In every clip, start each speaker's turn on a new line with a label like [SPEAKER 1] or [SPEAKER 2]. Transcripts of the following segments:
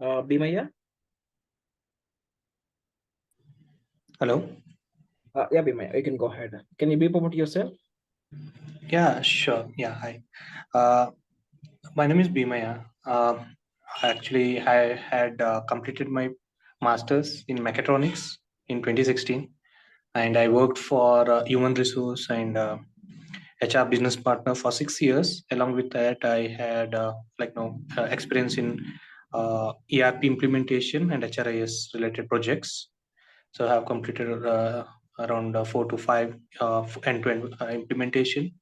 [SPEAKER 1] Bhimaya?
[SPEAKER 2] Hello.
[SPEAKER 1] Yeah, Bhimaya, you can go ahead. Can you brief about yourself?
[SPEAKER 2] Yeah, sure. Yeah, hi. My name is Bhimaya. Actually, I had completed my master's in mechatronics in 2016, and I worked for human resource and HR business partner for 6 years. Along with that, I had experience in ERP implementation and HRIS related projects. So I have completed around 4 to 5 end-to-end implementation.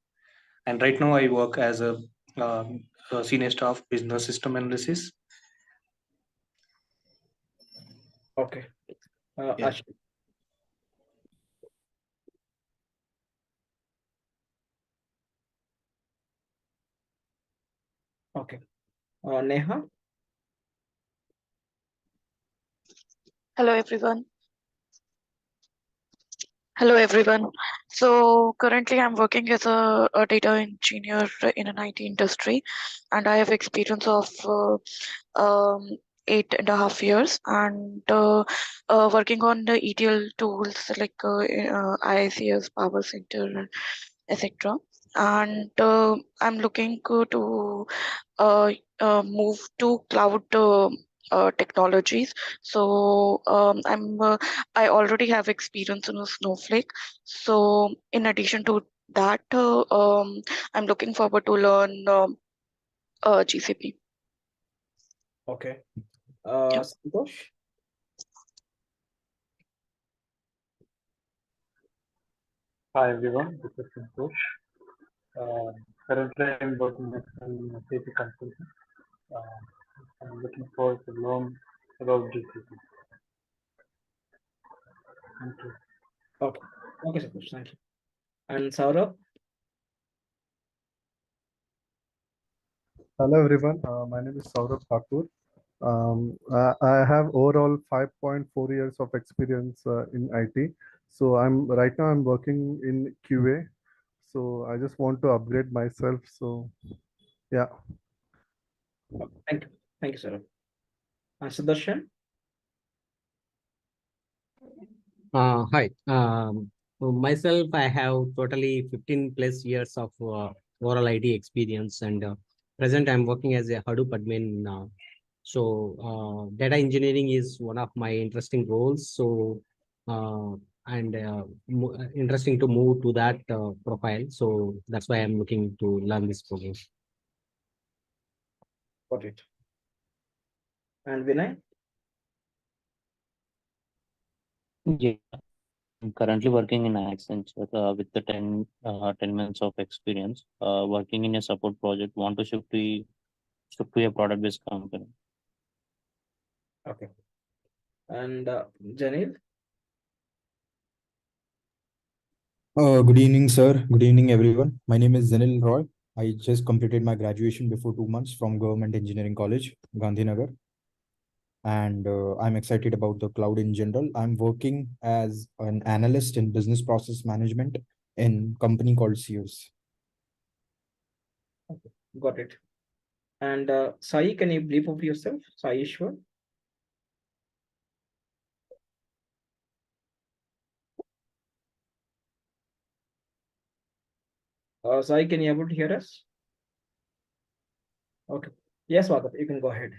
[SPEAKER 2] And right now I work as a senior staff business system analysis.
[SPEAKER 1] Okay.
[SPEAKER 2] Yeah.
[SPEAKER 1] Ash. Okay. Neha?
[SPEAKER 3] Hello, everyone. Hello, everyone. So currently I'm working as a data engineer in an IT industry, and I have experience of 8.5 years, and working on the ETL tools like IICS, Power Center, etc. And I'm looking to move to cloud technologies. So I already have experience in a Snowflake. So in addition to that, I'm looking forward to learn GCP.
[SPEAKER 1] Okay.
[SPEAKER 3] Yeah.
[SPEAKER 1] Santosh?
[SPEAKER 4] Hi everyone, this is Santosh. Currently I'm working as an SAP consultant. I'm looking forward to learn about GCP. Thank you.
[SPEAKER 1] Okay. Okay, Santosh, thank you. And Saurabh?
[SPEAKER 5] Hello everyone, my name is Saurabh Thakur. I have overall 5.4 years of experience in IT. So right now I'm working in QA. So I just want to upgrade myself. So yeah.
[SPEAKER 1] Thank you. Thank you, Saurabh. And Sudarshan?
[SPEAKER 6] Hi. Myself, I have totally 15 plus years of oral ID experience, and present I'm working as a Hadoop admin. Data engineering is one of my interesting roles. So, and interesting to move to that profile. So that's why I'm looking to learn this program.
[SPEAKER 1] Got it. And Vinay?
[SPEAKER 7] Yeah, I'm currently working in Accenture with the 10 months of experience, working in a support project, want to shift to a product-based company.
[SPEAKER 1] Okay. And Janil?
[SPEAKER 8] Good evening, sir. Good evening, everyone. My name is Zenil Roy. I just completed my graduation before 2 months from Government Engineering College, Gandhinagar. And I'm excited about the cloud in general. I'm working as an analyst in business process management in company called Sears.
[SPEAKER 1] Okay. Got it. And Sai, can you brief of yourself? Sai Ishwar? Sai, can you able to hear us? Okay. Yes, Vadat, you can go ahead.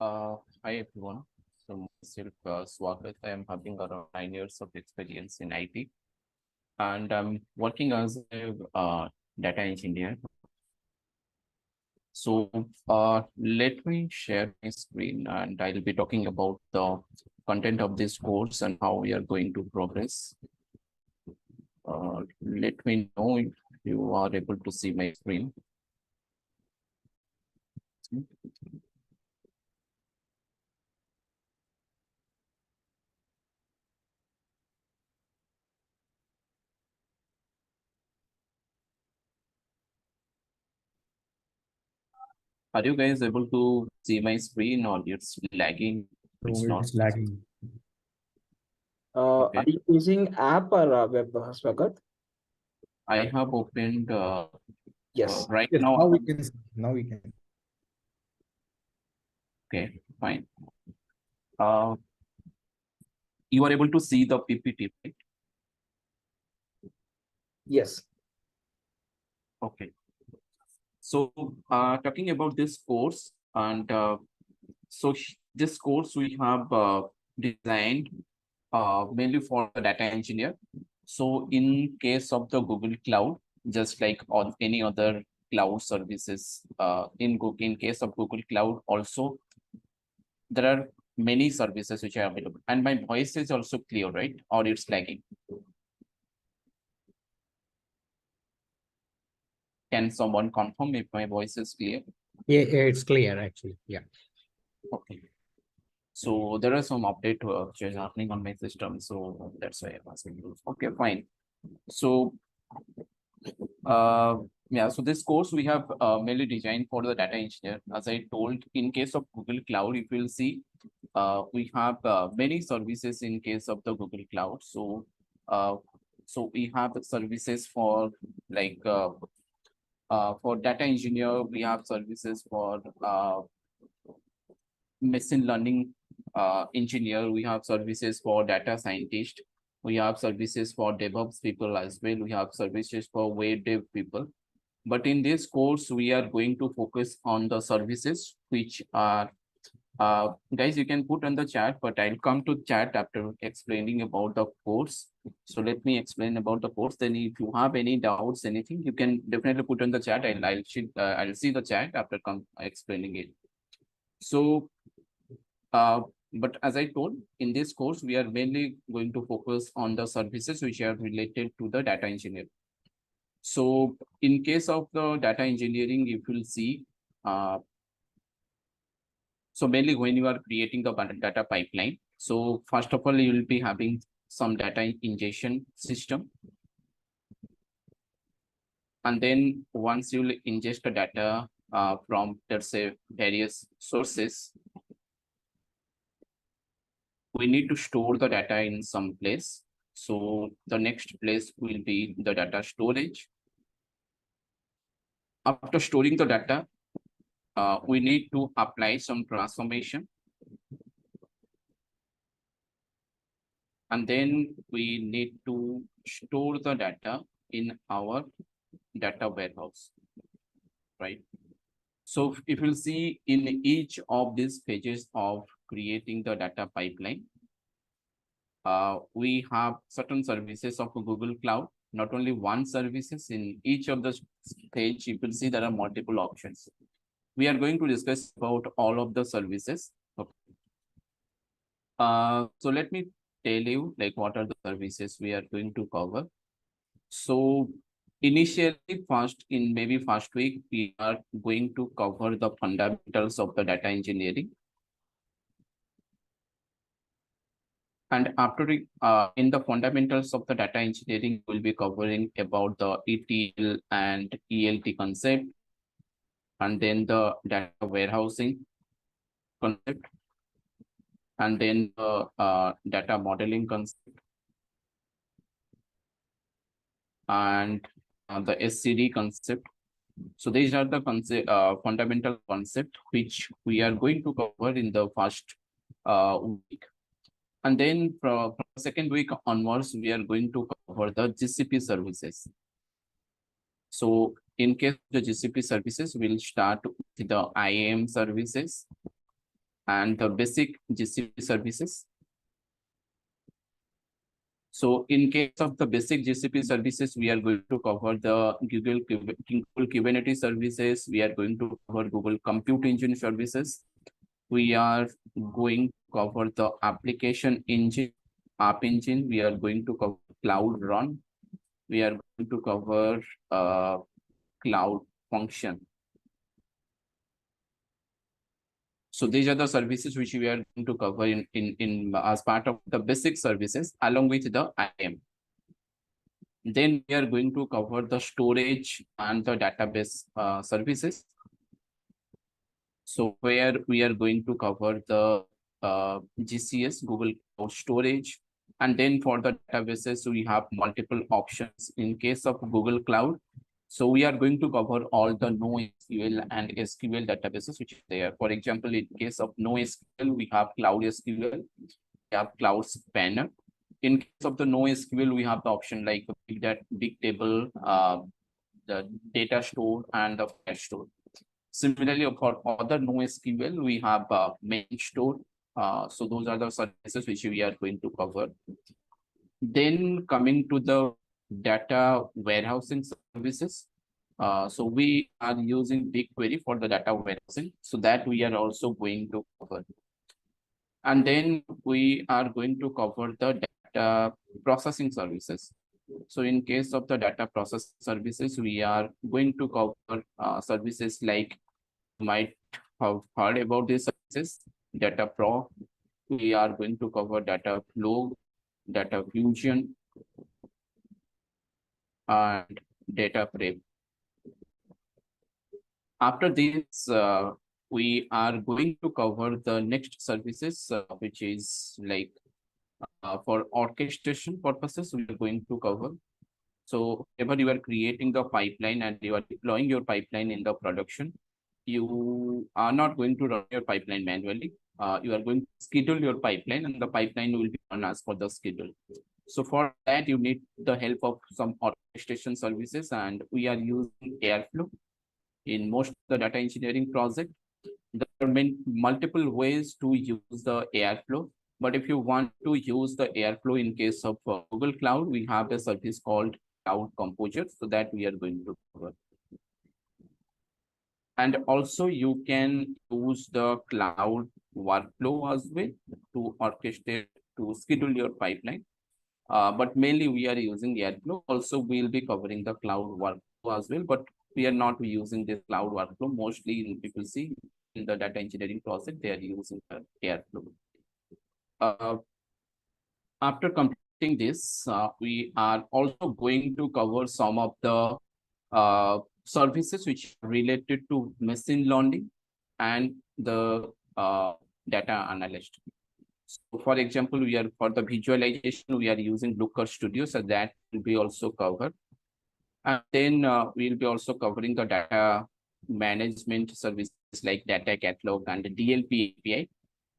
[SPEAKER 9] Hi everyone. So myself, Swagat. I am having around 9 years of experience in IT, and I'm working as a data engineer. So let me share my screen, and I'll be talking about the content of this course and how we are going to progress. Let me know if you are able to see my screen. Are you guys able to see my screen, or it's lagging? It's not.
[SPEAKER 8] It's lagging.
[SPEAKER 1] Are you using app or web, Swagat?
[SPEAKER 9] I have opened
[SPEAKER 1] Yes.
[SPEAKER 9] right
[SPEAKER 8] Yes,
[SPEAKER 9] now.
[SPEAKER 8] now we can. Now we can.
[SPEAKER 9] Okay, fine. You are able to see the PPT, right?
[SPEAKER 1] Yes.
[SPEAKER 9] Okay. So talking about this course, and this course we have designed mainly for the data engineer. So in case of the Google Cloud, just like on any other cloud services, in case of Google Cloud also, there are many services which are available. And my voice is also clear, right? Or it's lagging? Can someone confirm if my voice is clear?
[SPEAKER 6] Yeah, it's clear actually. Yeah.
[SPEAKER 9] Okay. So there are some update which is happening on my system. So that's why I'm asking you. Okay, fine. So yeah, so this course we have mainly designed for the data engineer. As I told, in case of Google Cloud, if you'll see, we have many services in case of the Google Cloud. So we have services for like for data engineer, we have services for machine learning engineer, we have services for data scientist, we have services for DevOps people as well, we have services for web dev people. But in this course, we are going to focus on the services which are, guys, you can put on the chat, but I'll come to chat after explaining about the course. So let me explain about the course. Then if you have any doubts, anything, you can definitely put on the chat. I'll see the chat after explaining it. So, but as I told, in this course, we are mainly going to focus on the services which are related to the data engineer. So in case of the data engineering, if you'll see, so mainly when you are creating the data pipeline, so first of all, you will be having some data ingestion system. And then once you will ingest the data from, let's say, various sources, we need to store the data in some place. So the next place will be the data storage. After storing the data, we need to apply some transformation. And then we need to store the data in our data warehouse, right? So if you'll see in each of these pages of creating the data pipeline, we have certain services of Google Cloud, not only one services. In each of the page, you will see there are multiple options. We are going to discuss about all of the services. Okay. So let me tell you like what are the services we are going to cover. So initially, in maybe first week, we are going to cover the fundamentals of the data engineering. And after in the fundamentals of the data engineering, we'll be covering about the ETL and ELT concept, and then the data warehousing concept, and then the data modeling concept, and the SCD concept. So these are the fundamental concept which we are going to cover in the first week. And then from the second week onwards, we are going to cover the GCP services. So in case of the GCP services, we'll start with the IAM services and the basic GCP services. So in case of the basic GCP services, we are going to cover the Google Kubernetes services. We are going to cover Google Compute Engine services. We are going to cover the application engine, App Engine. We are going to cover Cloud Run. We are going to cover Cloud Function. So these are the services which we are going to cover in as part of the basic services along with the IAM. Then we are going to cover the storage and the database services. So where we are going to cover the GCS, Google Cloud Storage. And then for the databases, we have multiple options. In case of Google Cloud, So we are going to cover all the NoSQL and SQL databases which are there. For example, in case of NoSQL, we have Cloud SQL, we have Cloud Spanner. In case of the NoSQL, we have the option like big table, the data store, and the flash store. Similarly, for other NoSQL, we have main store. So those are the services which we are going to cover. Then coming to the data warehousing services. So we are using BigQuery for the data warehousing. So that we are also going to cover. And then we are going to cover the data processing services. So in case of the data process services, we are going to cover services like you might have heard about these services, Data Pro. We are going to cover Data Flow, Data Fusion, and Data Prep. After this, we are going to cover the next services, which is like for orchestration purposes, we are going to cover. So whenever you are creating the pipeline and you are deploying your pipeline in the production, you are not going to run your pipeline manually. You are going to schedule your pipeline and the pipeline will be run as per the schedule. So for that, you need the help of some orchestration services, and we are using Airflow in most of the data engineering project. There are multiple ways to use the Airflow. But if you want to use the Airflow in case of Google Cloud, we have a service called Cloud Composer, so that we are going to cover. And also you can use the cloud workflow as well to orchestrate, to schedule your pipeline. But mainly we are using Airflow. Also, we'll be covering the cloud workflow as well, but we are not using this cloud workflow. Mostly people see in the data engineering project, they are using the Airflow. After completing this, we are also going to cover some of the services which are related to machine learning and the data analyst. So for example, we are for the visualization, we are using Looker Studio, so that will be also covered. And then we'll be also covering the data management services like data catalog and the DLP API,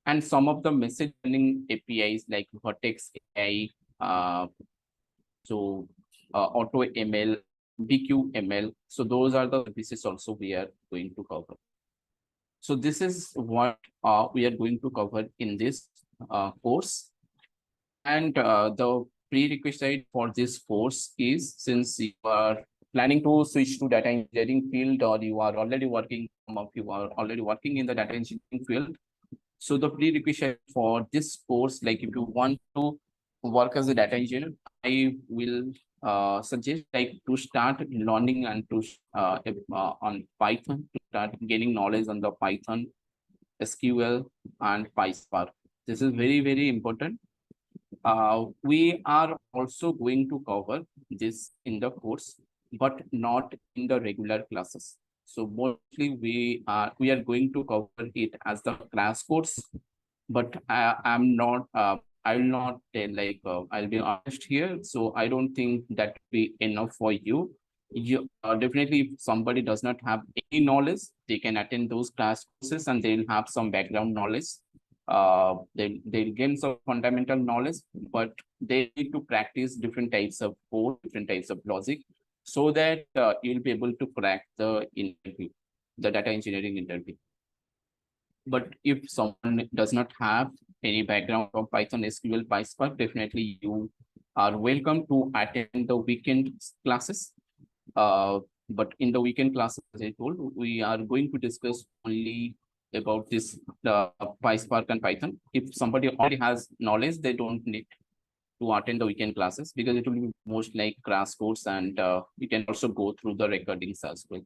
[SPEAKER 9] and some of the message learning APIs like Vertex AI, Auto ML, BQML. So those are the services also we are going to cover. So this is what we are going to cover in this course. And the prerequisite for this course is, since you are planning to switch to data engineering field, or you are already working, some of you are already working in the data engineering field. So the prerequisite for this course, like if you want to work as a data engineer, I will suggest like to start learning and to on Python, to start gaining knowledge on the Python, SQL, and PySpark. This is very, very important. We are also going to cover this in the course, but not in the regular classes. So mostly we are going to cover it as the class course, but I will not tell, like I'll be honest here. So I don't think that will be enough for you. You definitely, if somebody does not have any knowledge, they can attend those class courses and they'll have some background knowledge. They'll gain some fundamental knowledge, but they need to practice different types of code, different types of logic, so that you'll be able to crack the interview, the data engineering interview. But if someone does not have any background from Python, SQL, PySpark, definitely you are welcome to attend the weekend classes. But in the weekend classes, as I told, we are going to discuss only about this PySpark and Python. If somebody already has knowledge, they don't need to attend the weekend classes, because it will be most like crash course, and you can also go through the recordings as well.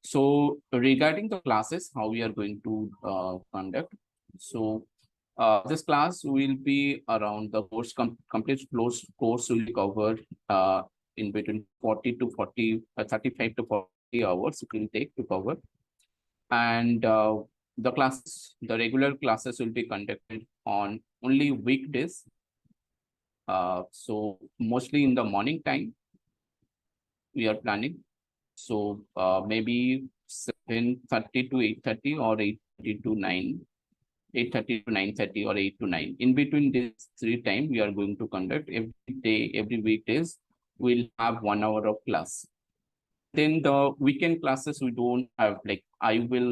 [SPEAKER 9] So regarding the classes, how we are going to conduct. So this class will be around the course complete course will be covered in between 40 to 40, 35 to 40 hours it will take to cover. And the regular classes will be conducted on only weekdays. So mostly in the morning time we are planning. So maybe 7:30 to 8:30 or 8:30 to 9. 8:30 to 9:30 or 8 to 9. In between this 3 times, we are going to conduct every day, every weekdays, we'll have 1 hour of class. Then the weekend classes we don't have, like I will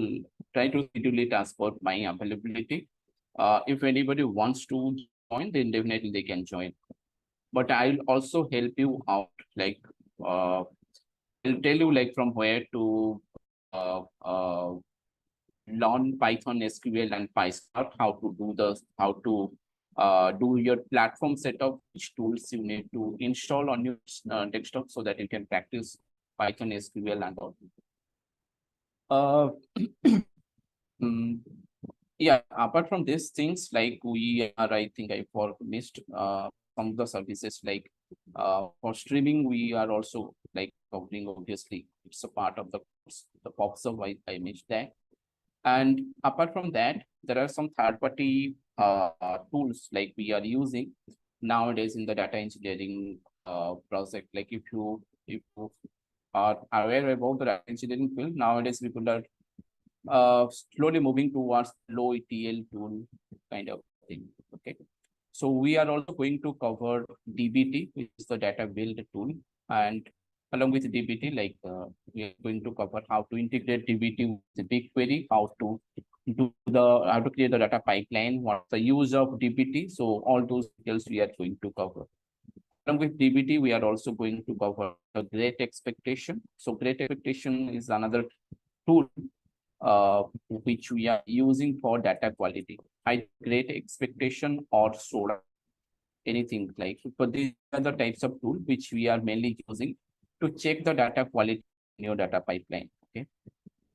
[SPEAKER 9] try to schedule it as per my availability. If anybody wants to join, then definitely they can join. But I'll also help you out, like I'll tell you like from where to learn Python, SQL, and PySpark, how to do your platform setup, which tools you need to install on your desktop so that you can practice Python, SQL, and all. Yeah, apart from these things, like we are, I think I missed some of the services, like for streaming, we are also like covering, obviously, it's a part of the course, the POPs of I missed that. And apart from that, there are some third-party tools like we are using nowadays in the data engineering project. Like if you are aware about the data engineering field, nowadays people are slowly moving towards low ETL tool kind of thing. Okay. So we are also going to cover DBT, which is the data build tool, and along with DBT, like we are going to cover how to integrate DBT with the BigQuery, how to create the data pipeline, what's the use of DBT. So all those details we are going to cover. Along with DBT, we are also going to cover the Great Expectation. So Great Expectation is another tool which we are using for data quality. Great Expectation or SODA, anything like. But these are the types of tools which we are mainly using to check the data quality in your data pipeline. Okay,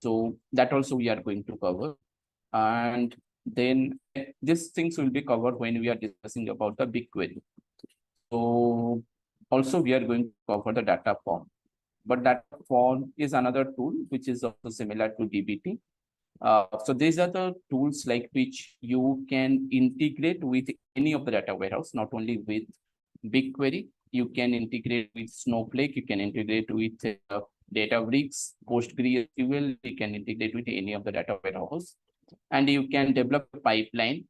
[SPEAKER 9] so that also we are going to cover, and then these things will be covered when we are discussing about the BigQuery. So also we are going to cover the data form, but that form is another tool which is also similar to DBT. So these are the tools like which you can integrate with any of the data warehouse, not only with BigQuery. You can integrate with Snowflake. You can integrate with Databricks, PostgreSQL. You can integrate with any of the data warehouse, and you can develop a pipeline.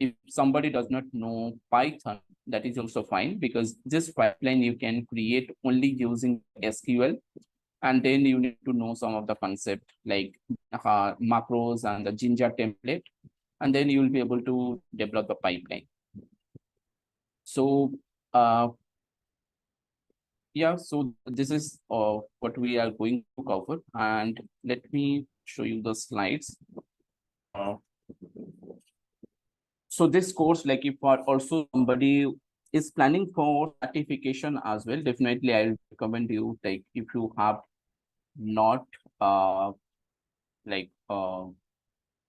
[SPEAKER 9] If somebody does not know Python, that is also fine, because this pipeline you can create only using SQL. And then you need to know some of the concept like macros and the Jinja template, and then you will be able to develop the pipeline. So yeah, so this is what we are going to cover, and let me show you the slides. So this course, like if also somebody is planning for certification as well, definitely I recommend you, like if you have not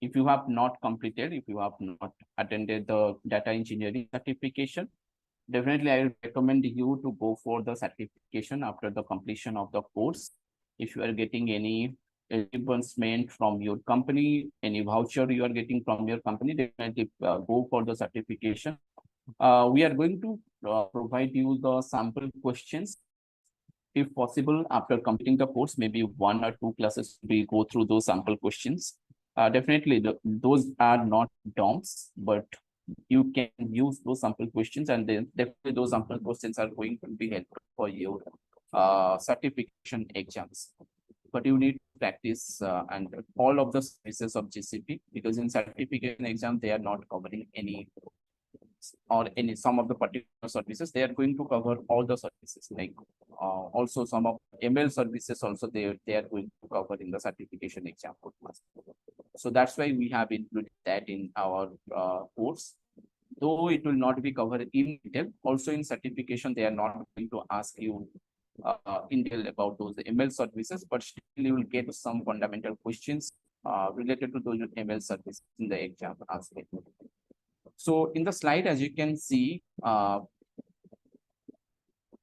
[SPEAKER 9] if you have not completed, if you have not attended the data engineering certification, definitely I recommend you to go for the certification after the completion of the course. If you are getting any reimbursement from your company, any voucher you are getting from your company, definitely go for the certification. We are going to provide you the sample questions. If possible, after completing the course, maybe 1 or 2 classes, we go through those sample questions. Definitely, those are not DOMs, but you can use those sample questions, and then definitely those sample questions are going to be helpful for your certification exams. But you need to practice and all of the services of GCP, because in certification exam, they are not covering any or some of the particular services. They are going to cover all the services, like also some of ML services also they are going to cover in the certification exam. So that's why we have included that in our course. Though it will not be covered in detail, also in certification, they are not going to ask you in detail about those ML services, but still you will get some fundamental questions related to those ML services in the exam as well. So in the slide, as you can see,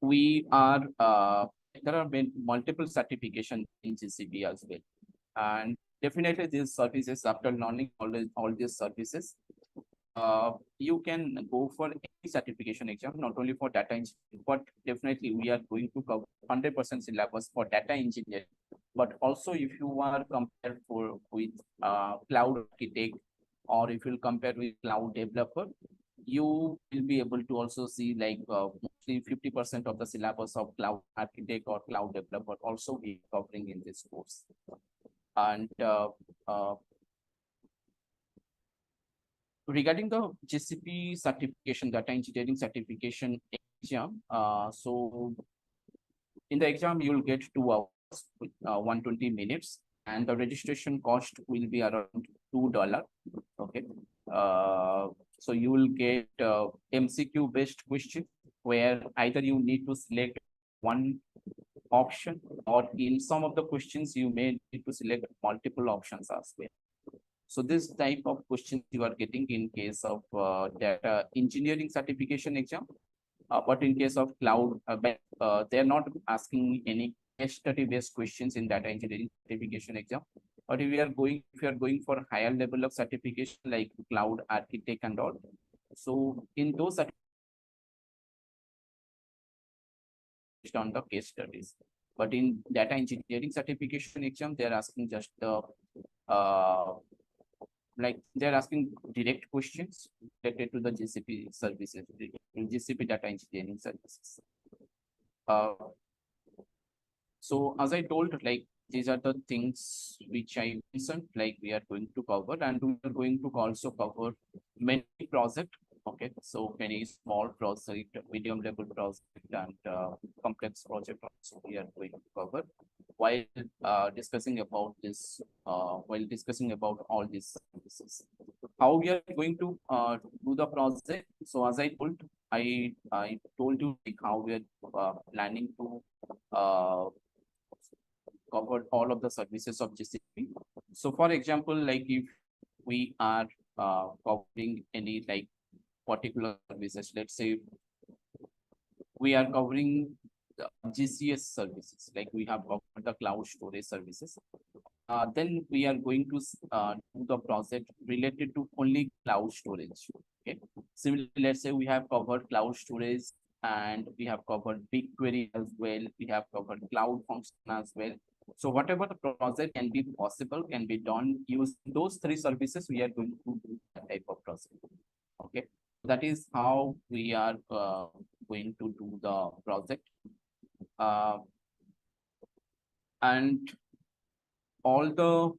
[SPEAKER 9] we are there are multiple certifications in GCP as well, and definitely these services, after learning all these services, you can go for any certification exam, not only for data engineering, but definitely we are going to cover 100% syllabus for data engineering. But also if you are compared with cloud architect, or if you compare with cloud developer, you will be able to also see like mostly 50% of the syllabus of cloud architect or cloud developer also be covering in this course. And regarding the GCP certification, data engineering certification exam, so in the exam you will get 2 hours with 120 minutes, and the registration cost will be around $2. Okay, so you will get MCQ based question where either you need to select one option, or in some of the questions you may need to select multiple options as well. So this type of questions you are getting in case of data engineering certification exam. But in case of cloud, they are not asking any case study based questions in data engineering certification exam. But if you are going for higher level of certification like cloud architect and all, so in those based on the case studies. But in data engineering certification exam, they are asking just the like they're asking direct questions related to the GCP services, GCP data engineering services. So as I told, like these are the things which I mentioned, like we are going to cover, and we are going to also cover many projects. Okay, so many small project, medium level project, and complex project also we are going to cover while discussing about this, while discussing about all these services. How we are going to do the project? So as I told you like how we are planning to cover all of the services of GCP. So for example, like if we are covering any like particular services, let's say we are covering the GCS services, like we have covered the cloud storage services. Then we are going to do the project related to only cloud storage. Okay. Similarly, let's say we have covered cloud storage and we have covered BigQuery as well. We have covered cloud function as well. So whatever the project can be possible, can be done using those three services, we are going to do that type of project. Okay. That is how we are going to do the project. And all the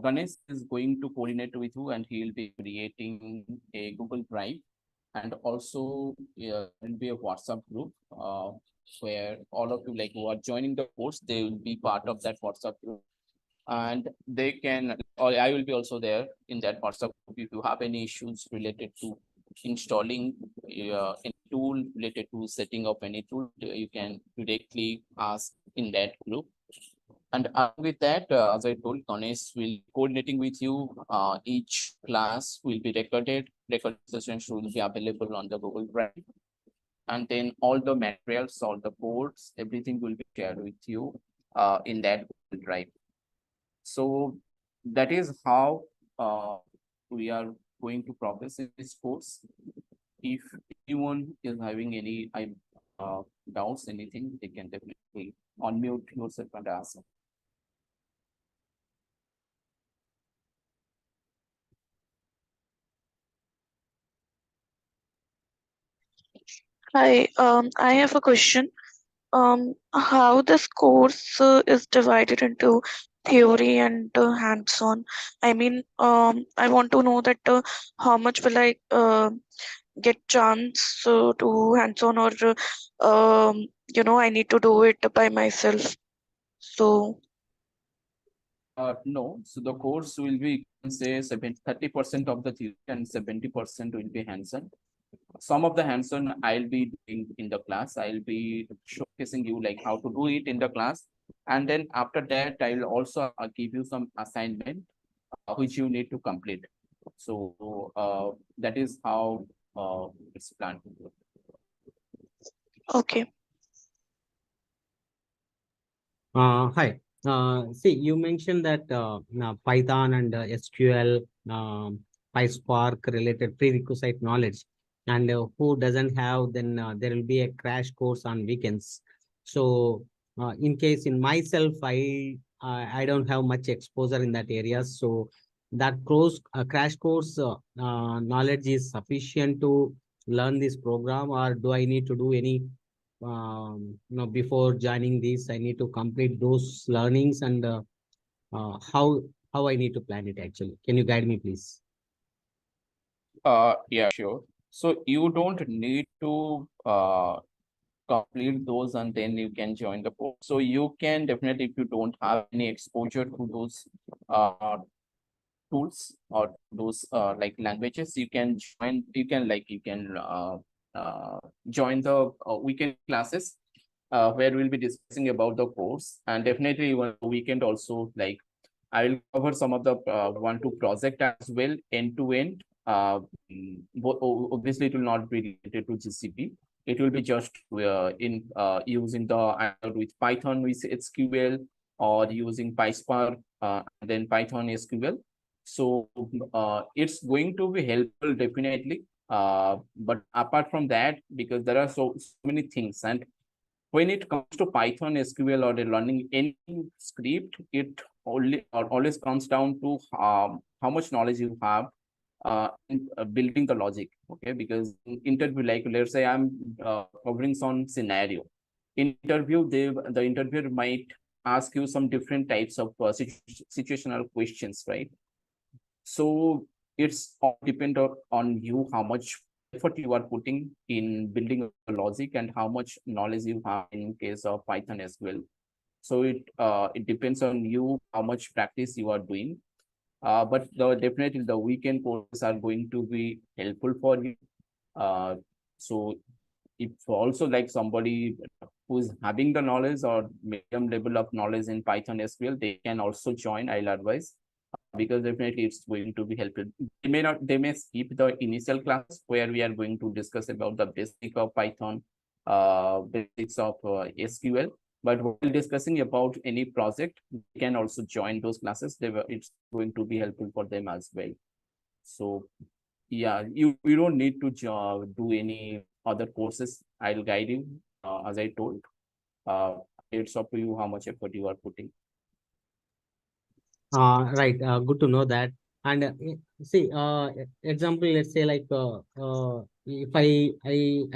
[SPEAKER 9] Ganesh is going to coordinate with you, and he will be creating a Google Drive, and also there will be a WhatsApp group where all of you like who are joining the course, they will be part of that WhatsApp group, and they can, or I will be also there in that WhatsApp group. If you have any issues related to installing any tool, related to setting up any tool, you can directly ask in that group. And with that, as I told, Ganesh will be coordinating with you. Each class will be recorded. Recorded sessions will be available on the Google Drive. And then all the materials, all the codes, everything will be shared with you in that Google Drive. So that is how we are going to progress in this course. If anyone is having any doubts, anything, they can definitely unmute yourself and ask.
[SPEAKER 3] Hi, I have a question. How this course is divided into theory and hands-on. I mean, I want to know that how much will I get chance to hands-on, or I need to do it by myself. So
[SPEAKER 9] No, so the course will be, you can say 30% of the theory and 70% will be hands-on. Some of the hands-on I'll be doing in the class. I'll be showcasing you like how to do it in the class. And then after that, I'll also give you some assignment which you need to complete. So that is how it's planned.
[SPEAKER 3] okay.
[SPEAKER 6] Hi. See, you mentioned that now Python and SQL, PySpark related prerequisite knowledge, and who doesn't have, then there will be a crash course on weekends. So, in case in myself, I don't have much exposure in that area, so that crash course knowledge is sufficient to learn this program, or do I need to do any before joining this, I need to complete those learnings, and how I need to plan it actually? Can you guide me, please?
[SPEAKER 9] Yeah, sure. So you don't need to complete those and then you can join the course. So you can definitely, if you don't have any exposure to those tools or those like languages, you can join the weekend classes where we'll be discussing about the course. And definitely even weekend also, like I will cover some of the one to project as well, end to end. Obviously, it will not be related to GCP. It will be just in using the either with Python with SQL or using PySpark and then Python SQL. So it's going to be helpful definitely. But apart from that, because there are so many things, and when it comes to Python, SQL, or learning any script, it always comes down to how much knowledge you have in building the logic. Okay, because in interview, like let's say I'm covering some scenario. In interview, the interviewer might ask you some different types of situational questions, right? So it's all depend on you how much effort you are putting in building a logic and how much knowledge you have in case of Python as well. So it depends on you how much practice you are doing. But definitely the weekend courses are going to be helpful for you. So if also like somebody who's having the knowledge or medium level of knowledge in Python SQL, they can also join. I'll advise, because definitely it's going to be helpful. They may skip the initial class where we are going to discuss about the basic of Python, basics of SQL. But while discussing about any project, they can also join those classes. It's going to be helpful for them as well. So yeah, you don't need to do any other courses. I'll guide you as I told. It's up to you how much effort you are putting.
[SPEAKER 6] Right. Good to know that. And see, example, let's say like if I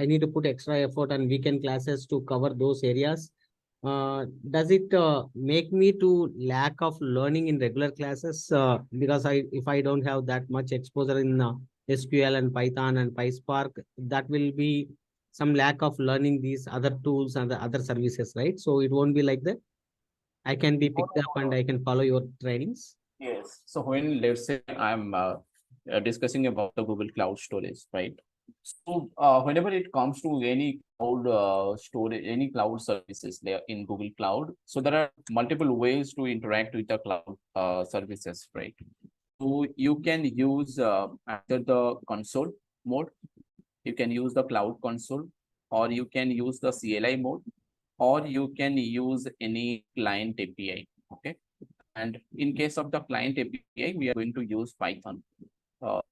[SPEAKER 6] need to put extra effort on weekend classes to cover those areas, does it make me to lack of learning in regular classes? Because if I don't have that much exposure in SQL and Python and PySpark, that will be some lack of learning these other tools and the other services, right? So it won't be like that. I can be picked up and I can follow your trainings.
[SPEAKER 9] Yes. So when let's say I'm discussing about the Google Cloud storage, right? So whenever it comes to any cloud storage, any cloud services there in Google Cloud, so there are multiple ways to interact with the cloud services, right? So you can use either the console mode, you can use the cloud console, or you can use the CLI mode, or you can use any client API. Okay. And in case of the client API, we are going to use Python or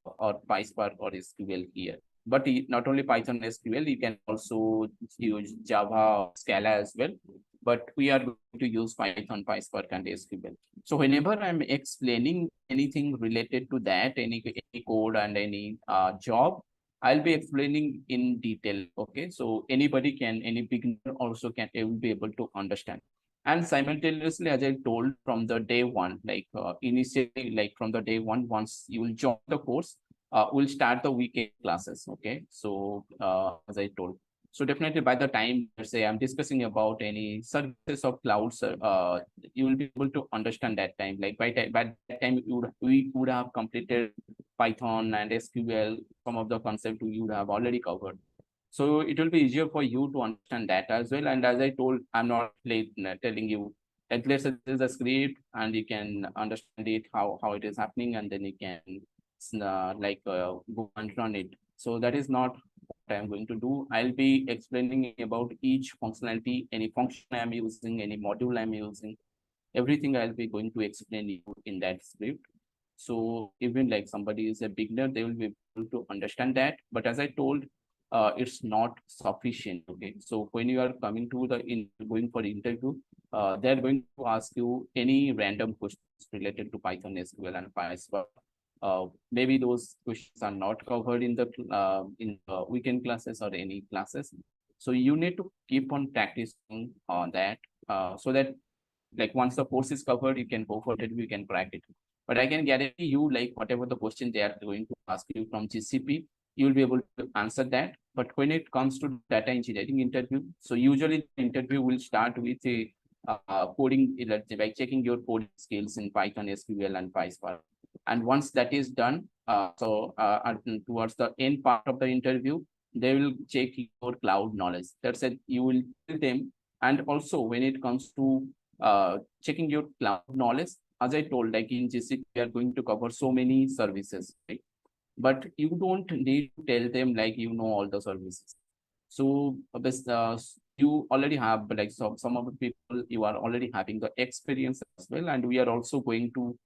[SPEAKER 9] PySpark or SQL here. But not only Python SQL, you can also use Java, Scala as well. But we are going to use Python, PySpark, and SQL. So whenever I'm explaining anything related to that, any code and any job, I'll be explaining in detail. Okay, so anybody can, any beginner also can, will be able to understand. And simultaneously, as I told from the day one, like initially, like from the day one, once you will join the course, we'll start the weekend classes. Okay. So as I told, so definitely by the time, let's say I'm discussing about any services of clouds, you will be able to understand that time. Like by that time, we would have completed Python and SQL, some of the concepts you would have already covered. So it will be easier for you to understand that as well. And as I told, I'm not like telling you at least this is a script and you can understand it, how it is happening, and then you can go and run it. So that is not what I'm going to do. I'll be explaining about each functionality, any function I'm using, any module I'm using, everything I'll be going to explain you in that script. So even like somebody is a beginner, they will be able to understand that. But as I told, it's not sufficient. Okay, so when you are coming to going for interview, they're going to ask you any random questions related to Python, SQL, and PySpark. Maybe those questions are not covered in the weekend classes or any classes. So you need to keep on practicing on that, so that like once the course is covered, you can go for it, you can crack it. But I can guarantee you, like whatever the question they are going to ask you from GCP, you will be able to answer that. But when it comes to data engineering interview, so usually the interview will start with a coding, by checking your coding skills in Python, SQL, and PySpark. And once that is done, towards the end part of the interview, they will check your cloud knowledge. That's it. You will tell them. And also when it comes to checking your cloud knowledge, as I told, like in GCP, we are going to cover so many services, right? But you don't need to tell them like you know all the services. So you already have, like some of the people, you are already having the experience as well. And we are also going to,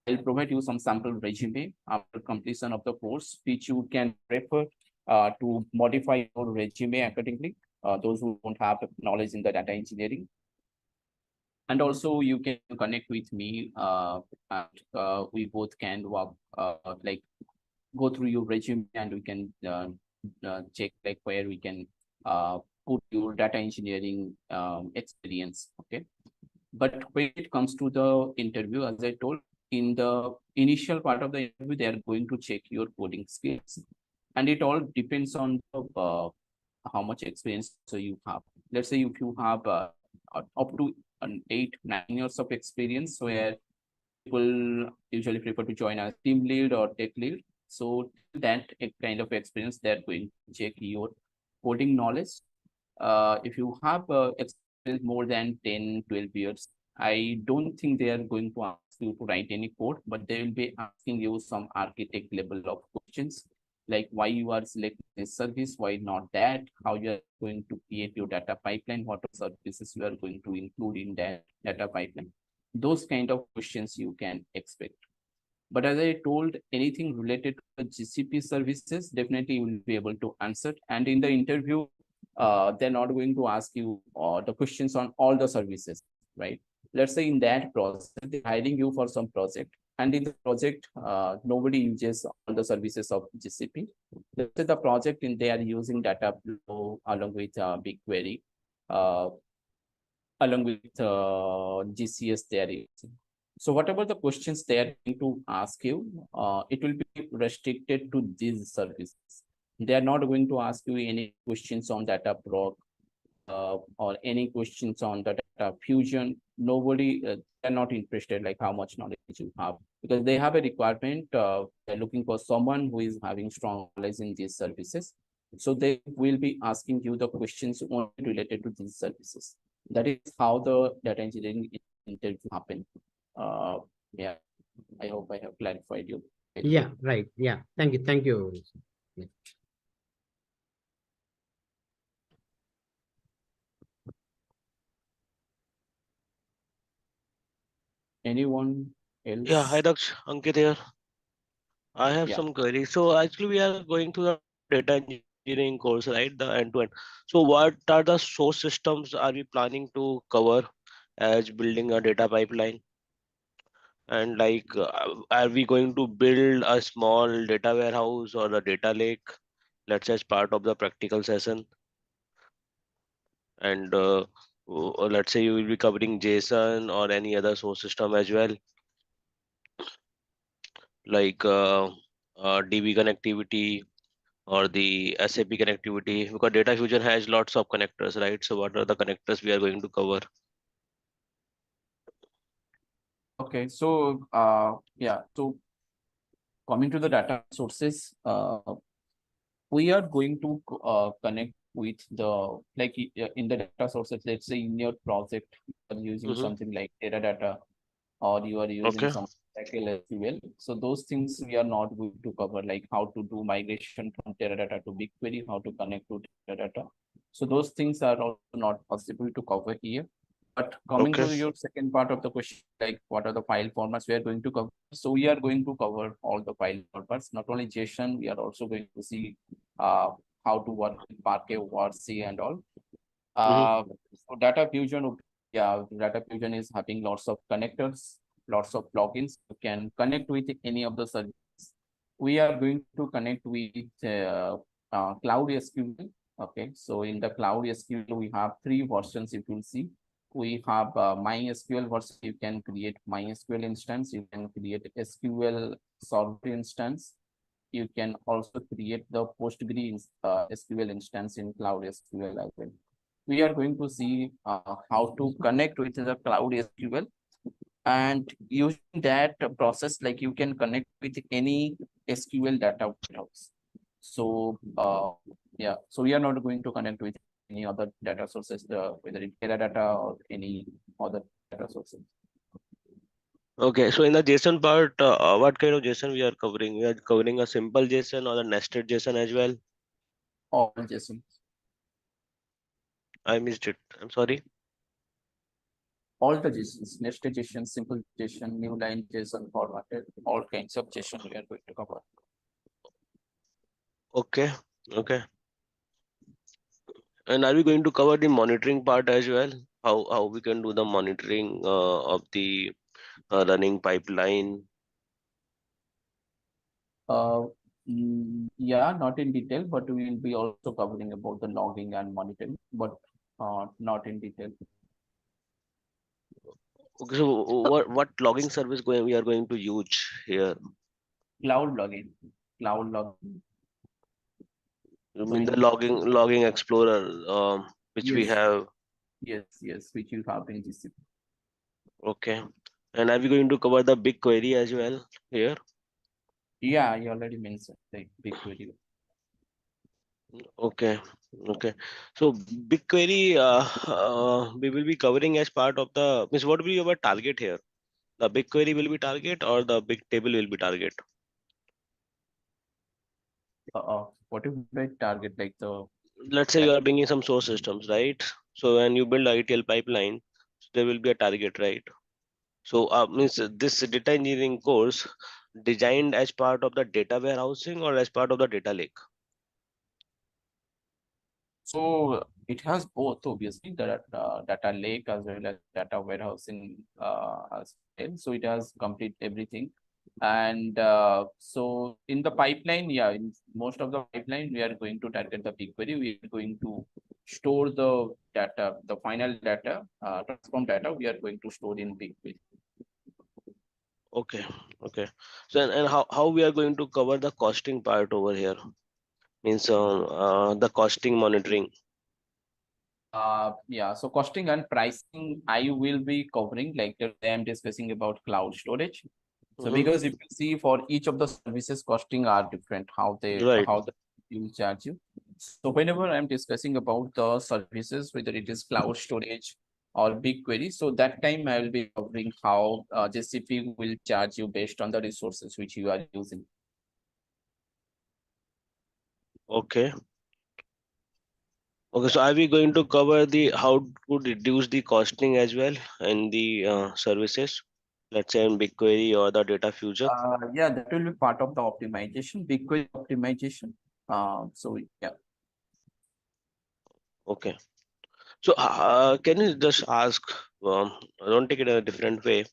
[SPEAKER 9] I'll provide you some sample resume after completion of the course, which you can refer to modify your resume accordingly. Those who don't have knowledge in the data engineering. And also you can connect with me, and we both can work, like go through your resume, and we can check like where we can put your data engineering experience. Okay. But when it comes to the interview, as I told, in the initial part of the interview, they are going to check your coding skills. And it all depends on the, how much experience so you have. Let's say if you have up to 8-9 years of experience, where people usually prefer to join as team lead or tech lead. So that kind of experience, they're going to check your coding knowledge. If you have experience more than 10-12 years, I don't think they are going to ask you to write any code, but they will be asking you some architect level of questions, like why you are selecting this service, why not that, how you are going to create your data pipeline, what services you are going to include in that data pipeline. Those kind of questions you can expect. But as I told, anything related to the GCP services, definitely you will be able to answer. And in the interview, they're not going to ask you the questions on all the services, right? Let's say in that process, they're hiring you for some project. And in the project, nobody uses all the services of GCP. Let's say the project they are using data flow along with BigQuery, along with GCS they are using. So whatever the questions they are going to ask you, it will be restricted to these services. They are not going to ask you any questions on data proc or any questions on the data fusion. Nobody, they're not interested like how much knowledge you have, because they have a requirement. They're looking for someone who is having strong knowledge in these services. So they will be asking you the questions only related to these services. That is how the data engineering interview happen. Yeah, I hope I have clarified you.
[SPEAKER 6] Yeah, right. Yeah. Thank you. Thank you. Yeah.
[SPEAKER 9] Anyone else?
[SPEAKER 10] Yeah, hi Daksh, Ankit here. I have
[SPEAKER 9] Yeah.
[SPEAKER 10] some queries. So actually we are going to the data engineering course, right? The end-to-end. So what are the source systems are we planning to cover as building a data pipeline? And like, are we going to build a small data warehouse or a data lake? Let's say as part of the practical session. And or let's say you will be covering JSON or any other source system as well, like DB connectivity or the SAP connectivity, because data fusion has lots of connectors, right? So what are the connectors we are going to cover?
[SPEAKER 9] Okay, so yeah, so coming to the data sources, we are going to connect with the, like in the data sources, let's say in your project, you are using something like Teradata, or you are using
[SPEAKER 10] Okay.
[SPEAKER 9] some SQL. So those things we are not going to cover, like how to do migration from Teradata to BigQuery, how to connect to Teradata. So those things are also not possible to cover here. But coming
[SPEAKER 10] Okay.
[SPEAKER 9] to your second part of the question, like what are the file formats we are going to cover? So we are going to cover all the file formats, not only JSON, we are also going to see how to work with Parquet, WARC and all. So data fusion, yeah, data fusion is having lots of connectors, lots of plugins. You can connect with any of the services. We are going to connect with Cloud SQL. Okay, so in the Cloud SQL, we have 3 versions. If you see, we have MySQL version. You can create MySQL instance. You can create SQL Server instance. You can also create the Postgre SQL instance in Cloud SQL as well. We are going to see how to connect with the Cloud SQL, and using that process, like you can connect with any SQL data warehouse. So yeah, so we are not going to connect with any other data sources, whether it's Teradata or any other data sources.
[SPEAKER 10] Okay, so in the JSON part, what kind of JSON we are covering? We are covering a simple JSON or a nested JSON as well?
[SPEAKER 9] All JSON.
[SPEAKER 10] I missed it. I'm sorry.
[SPEAKER 9] All the JSONs, nested JSON, simple JSON, new line JSON formatted, all kinds of JSON we are going to cover.
[SPEAKER 10] Okay, okay. And are we going to cover the monitoring part as well? How we can do the monitoring of the running pipeline?
[SPEAKER 9] Yeah, not in detail, but we will be also covering about the logging and monitoring, but not in detail.
[SPEAKER 10] Okay, so what logging service we are going to use here?
[SPEAKER 9] Cloud logging.
[SPEAKER 10] You
[SPEAKER 9] So
[SPEAKER 10] mean the
[SPEAKER 9] in
[SPEAKER 10] logging explorer, which we
[SPEAKER 9] yes,
[SPEAKER 10] have?
[SPEAKER 9] yes, which you have in GCP.
[SPEAKER 10] Okay. And are we going to cover the BigQuery as well here?
[SPEAKER 9] Yeah, you already mentioned like BigQuery.
[SPEAKER 10] Okay, okay. So BigQuery, we will be covering as part of the, means what will be our target here? The BigQuery will be target or the big table will be target?
[SPEAKER 9] What is the target, like the
[SPEAKER 10] Let's say you are bringing some source systems, right? So when you build a ETL pipeline, there will be a target, right? So means this data engineering course designed as part of the data warehousing or as part of the data lake?
[SPEAKER 9] So it has both, obviously, the data lake as well as data warehousing as well. So it has complete everything. And so in the pipeline, yeah, in most of the pipeline, we are going to target the BigQuery. We are going to store the data, the final data, transform data, we are going to store in BigQuery.
[SPEAKER 10] Okay, okay. So and how we are going to cover the costing part over here? Means the costing monitoring.
[SPEAKER 9] Yeah, so costing and pricing, I will be covering, like I'm discussing about cloud storage. So because if you see for each of the services, costing are different, how
[SPEAKER 10] Right.
[SPEAKER 9] you charge you. So whenever I'm discussing about the services, whether it is cloud storage or BigQuery, so that time I will be covering how GCP will charge you based on the resources which you are using.
[SPEAKER 10] Okay. Okay, so are we going to cover the how to reduce the costing as well in the services? Let's say in BigQuery or the data fusion.
[SPEAKER 9] Yeah, that will be part of the optimization, BigQuery optimization. So yeah.
[SPEAKER 10] Okay. So can you just ask, don't take it in a different way.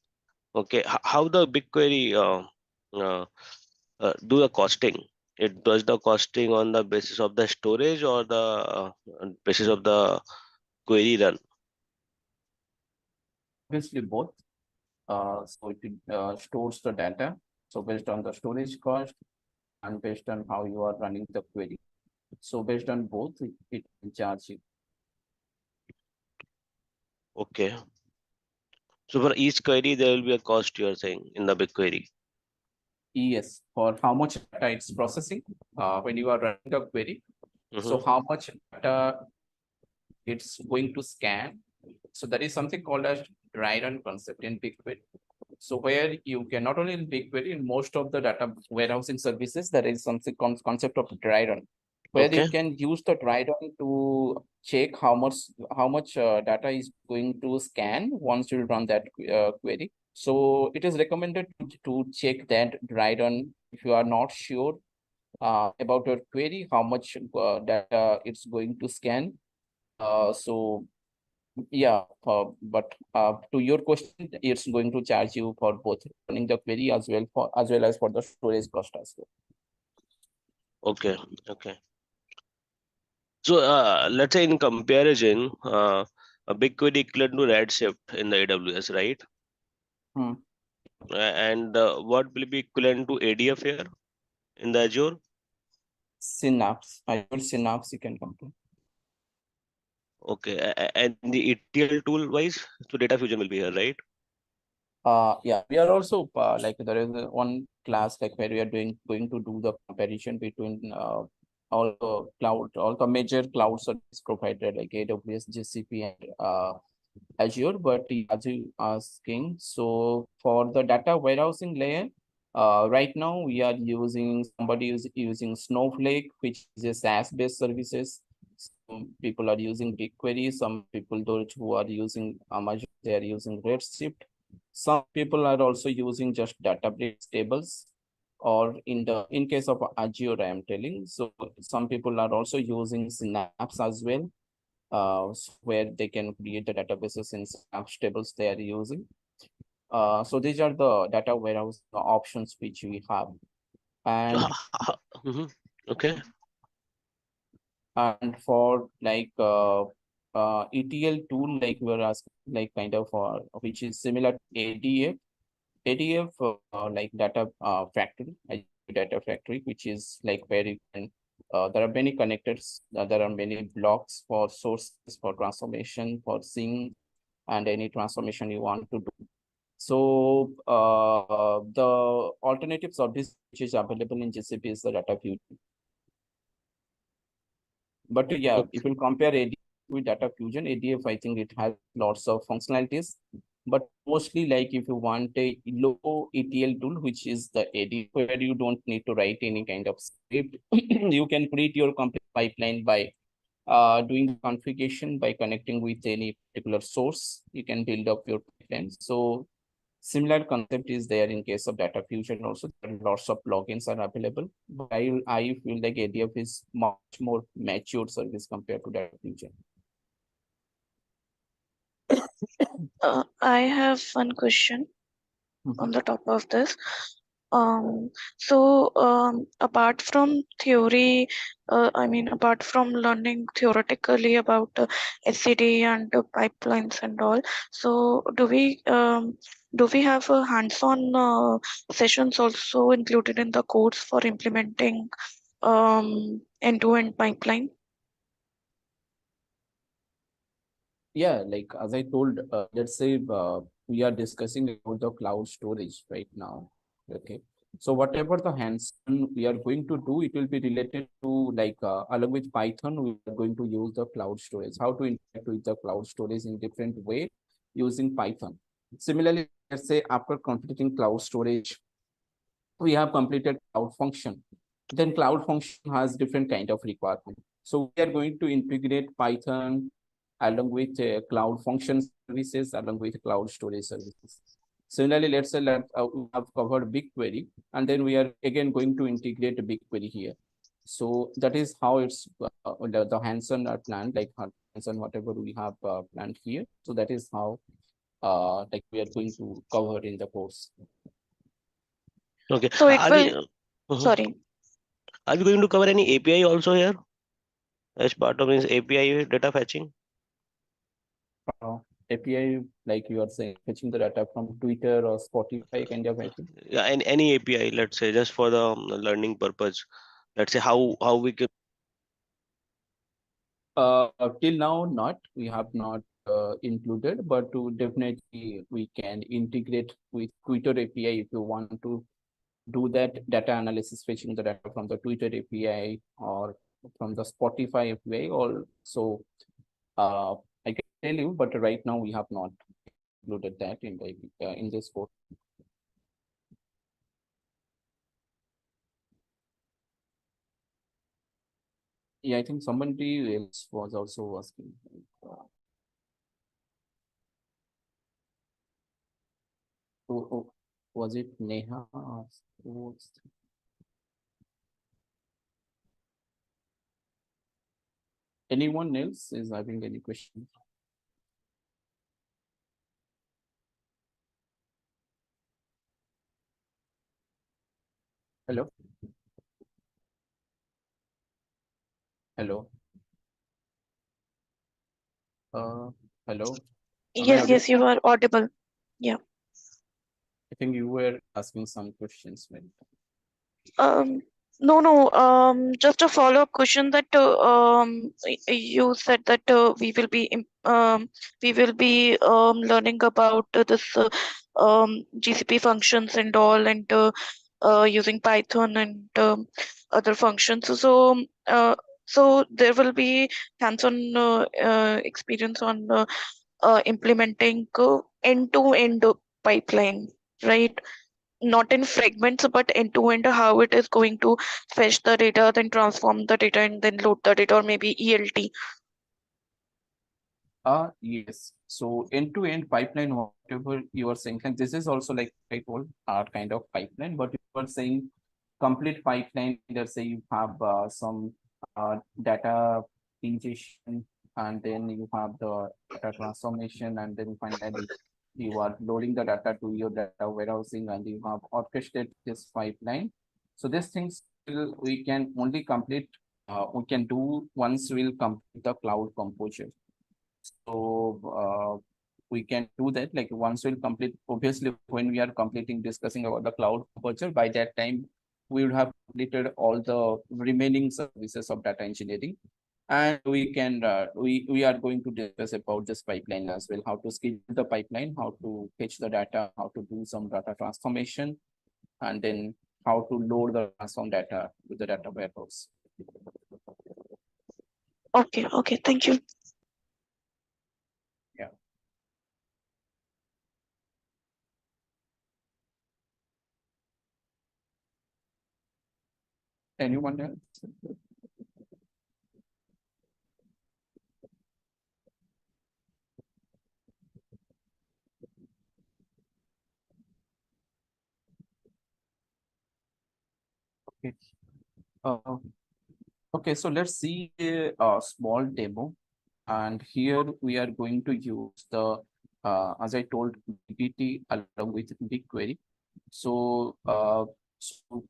[SPEAKER 10] Okay, how the BigQuery uh, do the costing? It does the costing on the basis of the storage or the basis of the query run?
[SPEAKER 9] Obviously both. So it stores the data. So based on the storage cost and based on how you are running the query. So based on both, it will charge you.
[SPEAKER 10] Okay. So for each query, there will be a cost, you are saying, in the BigQuery.
[SPEAKER 9] Yes, for how much data it's processing when you are running the query. So how much data it's going to scan. So that is something called as dry run concept in BigQuery. So where you can not only in BigQuery, in most of the data warehousing services, there is something concept of dry run, where you can use the dry run to check how much data is going to scan once you run that query. So it is recommended to check that right on if you are not sure about your query, how much data it's going to scan. So yeah, but to your question, it's going to charge you for both running the query as well as for the storage cost as well.
[SPEAKER 10] Okay, okay. So let's say in comparison, a BigQuery equivalent to Redshift in the AWS, right?
[SPEAKER 9] Hmm.
[SPEAKER 10] And what will be equivalent to ADF here in the Azure?
[SPEAKER 9] Synapse, Azure Synapse you can compare.
[SPEAKER 10] Okay, and the ETL tool wise, so Data Fusion will be here, right?
[SPEAKER 9] Yeah, we are also like there is one class like where we are going to do the comparison between all the major cloud service provider like AWS, GCP, and Azure. But as you asking, so for the data warehousing layer, right now we are using somebody is using Snowflake, which is a SaaS-based services. Some people are using BigQuery. Some people, those who are using Amazon, they are using Redshift. Some people are also using just Databricks tables, or in case of Azure, I am telling. So some people are also using Synapse as well, where they can create the databases in Synapse tables they are using. So these are the data warehouse options which we have, and
[SPEAKER 10] Okay.
[SPEAKER 9] and for like ETL tool, like we are asking, like kind of which is similar to ADF, like data factory, which is like where you can, there are many connectors, there are many blocks for sources, for transformation, for seeing, and any transformation you want to do. So the alternative service which is available in GCP is the Data Fusion. But yeah, if you compare ADF with Data Fusion, ADF, I think it has lots of functionalities. But mostly, like if you want a low ETL tool, which is the ADF, where you don't need to write any kind of script, you can create your complete pipeline by doing the configuration by connecting with any particular source. You can build up your pipeline. So similar concept is there in case of Data Fusion also. There are lots of plugins are available. But I feel like ADF is much more mature service compared to Data Fusion.
[SPEAKER 3] I have one question on the top of this. Apart from theory, apart from learning theoretically about SCD and pipelines and all, so do we have hands-on sessions also included in the course for implementing end-to-end pipeline?
[SPEAKER 9] Yeah, like as I told, let's say we are discussing about the cloud storage right now. Okay. So whatever the hands-on we are going to do, it will be related to like along with Python, we are going to use the cloud storage, how to interact with the cloud storage in different way using Python. Similarly, let's say after completing cloud storage, we have completed cloud function. Then cloud function has different kind of requirement. So we are going to integrate Python along with cloud function services, along with cloud storage services. Similarly, let's say that we have covered BigQuery, and then we are again going to integrate BigQuery here. So that is how it's the hands-on are planned, like hands-on whatever we have planned here. So that is how like we are going to cover in the course.
[SPEAKER 10] Okay.
[SPEAKER 3] So it will. Sorry.
[SPEAKER 10] Are we going to cover any API also here as part of this API data fetching?
[SPEAKER 9] API, like you are saying, fetching the data from Twitter or Spotify kind of API?
[SPEAKER 10] Yeah, any API, let's say, just for the learning purpose. Let's say how we can.
[SPEAKER 9] Till now, we have not included, but to definitely we can integrate with Twitter API if you want to do that data analysis, fetching the data from the Twitter API or from the Spotify API. Also, I can tell you, but right now we have not included that in this course. Yeah, I think somebody else was also asking. Was it Neha? Or anyone else is having any question? Hello? Hello? Hello? Am I
[SPEAKER 3] Yes,
[SPEAKER 9] audible?
[SPEAKER 3] yes, you are audible. Yeah.
[SPEAKER 9] I think you were asking some questions, maybe.
[SPEAKER 3] Um, no, no. Just a follow-up question that you said that we will be learning about this GCP functions and all, and using Python and other functions. So there will be hands-on experience on implementing end-to-end pipeline, right? Not in fragments, but end to end, how it is going to fetch the data, then transform the data, and then load the data, or maybe ELT.
[SPEAKER 9] Yes. So end-to-end pipeline, whatever you are saying, and this is also like I told, our kind of pipeline, but you are saying complete pipeline. Let's say you have some data ingestion, and then you have the data transformation, and then finally you are loading the data to your data warehousing, and you have orchestrated this pipeline. So these things we can only complete, we can do once we'll complete the cloud composure. So we can do that. Like once we'll complete, obviously, when we are completing discussing about the cloud culture, by that time we will have completed all the remaining services of data engineering, and we can we are going to discuss about this pipeline as well, how to schedule the pipeline, how to fetch the data, how to do some data transformation, and then how to load the transform data to the data warehouse.
[SPEAKER 3] Okay, okay, thank you.
[SPEAKER 9] Yeah. Anyone else? Okay. Okay, so let's see a small demo. And here we are going to use the, as I told, GPT along with BigQuery. So, so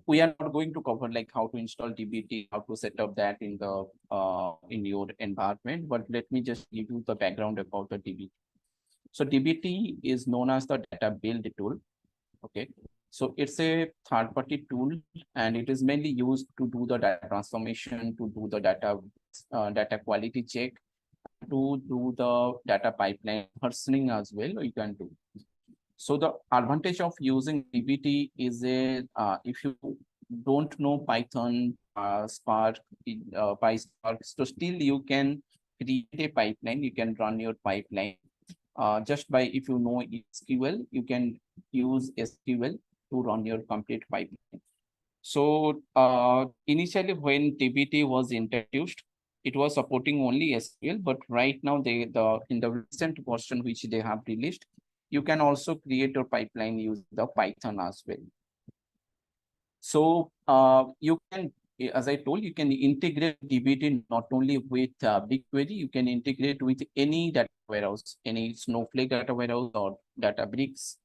[SPEAKER 9] we are not going to cover like how to install dbt, how to set up that in the in your environment, but let me just give you the background about the dbt. So dbt is known as the data build tool. Okay, so it's a third-party tool, and it is mainly used to do the data transformation, to do the data quality check, to do the data pipeline versioning as well. You can do. So the advantage of using dbt is if you don't know Python, Spark, PySpark, so still you can create a pipeline. You can run your pipeline just by, if you know SQL, you can use SQL to run your complete pipeline. So initially when dbt was introduced, it was supporting only SQL, but right now the in the recent version which they have released, you can also create your pipeline using the Python as well. So you can, as I told, you can integrate dbt not only with BigQuery, you can integrate with any data warehouse, any Snowflake data warehouse or Databricks,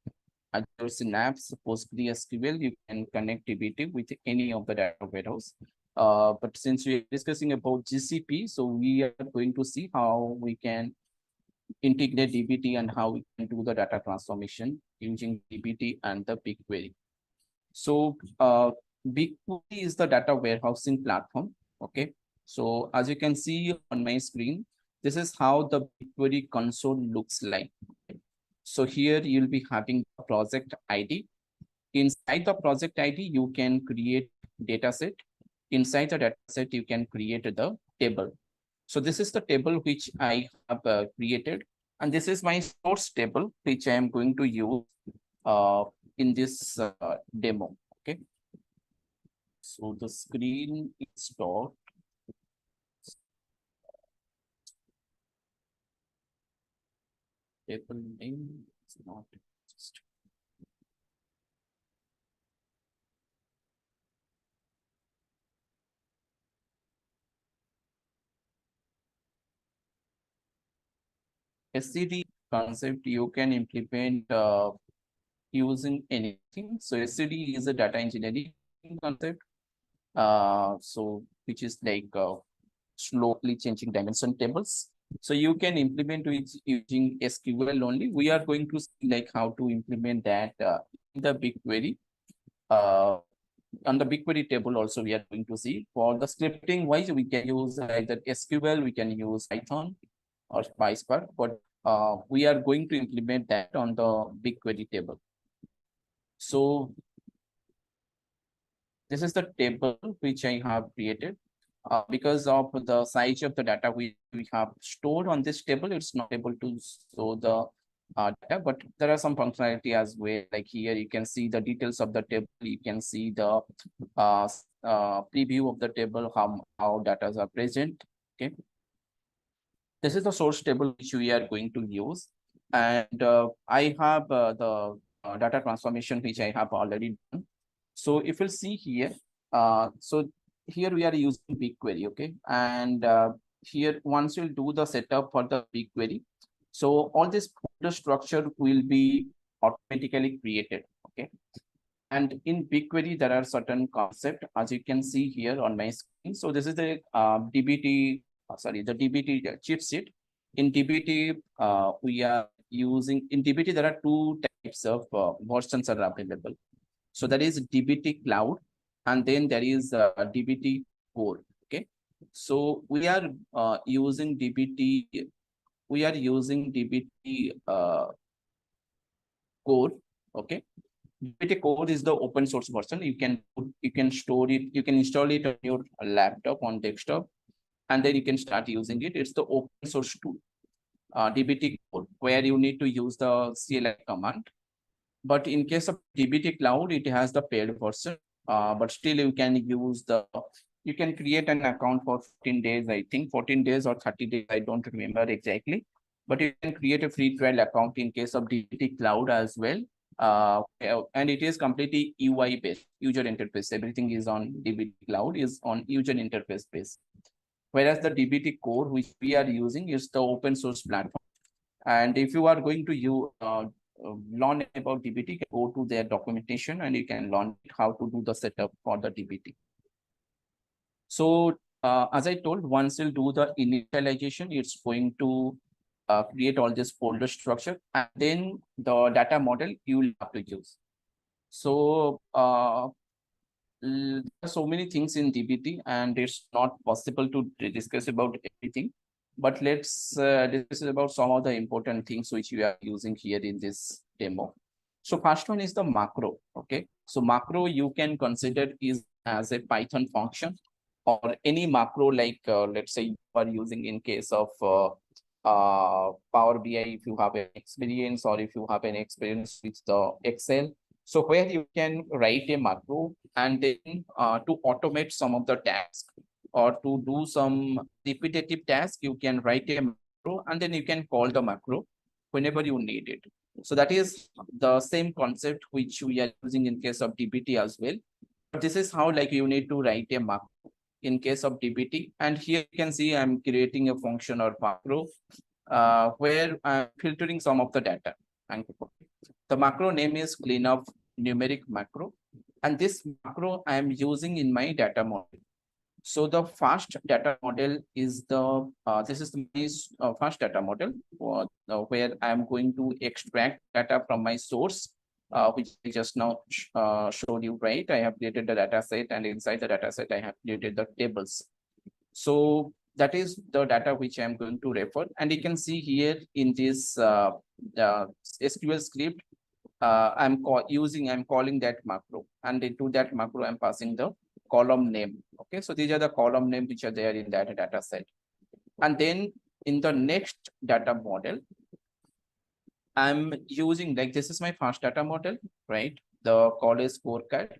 [SPEAKER 9] Azure Synapse, PostgreSQL. You can connect dbt with any of the data warehouse. But since we are discussing about GCP, so we are going to see how we can integrate dbt and how we can do the data transformation using dbt and the BigQuery. So BigQuery is the data warehousing platform. Okay. So as you can see on my screen, this is how the BigQuery console looks like. So here you'll be having a project ID. Inside the project ID, you can create data set. Inside the data set, you can create the table. So this is the table which I have created. And this is my source table, which I am going to use in this demo. Okay. So the screen is stopped. Table name is not just. SCD concept you can implement using anything. So SCD is a data engineering concept. So which is like slowly changing dimension tables. So you can implement it using SQL only. We are going to see like how to implement that in the BigQuery. On the BigQuery table also we are going to see. For the scripting wise, we can use either SQL, we can use Python or PySpark, but we are going to implement that on the BigQuery table. So this is the table which I have created. Because of the size of the data we have stored on this table, it's not able to show the data, but there are some functionality as well. Like here, you can see the details of the table. You can see the preview of the table, how data are present. Okay. This is the source table which we are going to use. And I have the data transformation which I have already done. So if you'll see here, so here we are using BigQuery, okay? And here, once you'll do the setup for the BigQuery, so all this folder structure will be automatically created, okay? And in BigQuery, there are certain concepts, as you can see here on my screen. So this is the DBT, the DBT cheat sheet. In DBT, we are using, in DBT, there are two types of versions are available. So there is DBT Cloud, and then there is DBT Core. Okay, so we are using DBT. We are using DBT Core. Okay, DBT Core is the open source version. You can store it. You can install it on your laptop, on desktop, and then you can start using it. It's the open source tool, DBT Core, where you need to use the CLI command. But in case of DBT Cloud, it has the paid version, but still you can use you can create an account for 14 days, I think 14 days or 30 days, I don't remember exactly. But you can create a free trial account in case of DBT Cloud as well. And it is completely UI based, user interface. Everything is on DBT Cloud is on user interface based. Whereas the DBT Core, which we are using, is the open source platform. And if you are going to learn about DBT, go to their documentation and you can learn how to do the setup for the DBT. So as I told, once you do the initialization, it's going to create all this folder structure, and then the data model you will have to use. So there are so many things in DBT, and it's not possible to discuss about everything. But let's discuss about some of the important things which we are using here in this demo. So first one is the macro. Okay, so macro you can consider is as a Python function or any macro, like let's say you are using in case of Power BI, if you have an experience, or if you have an experience with the Excel. So where you can write a macro and then to automate some of the tasks or to do some repetitive task, you can write a macro and then you can call the macro whenever you need it. So that is the same concept which we are using in case of DBT as well. But this is how like you need to write a macro in case of DBT. And here you can see I'm creating a function or macro where I'm filtering some of the data. And the macro name is cleanup numeric macro. And this macro I am using in my data model. So the first data model is the, this is my first data model where I am going to extract data from my source, which I just now showed you, right? I have created the data set, and inside the data set, I have created the tables. So that is the data which I'm going to refer. And you can see here in this SQL script, I'm calling that macro, and into that macro, I'm passing the column name. Okay, so these are the column names which are there in that data set. And then in the next data model, I'm using, like, this is my first data model, right? The college scorecard.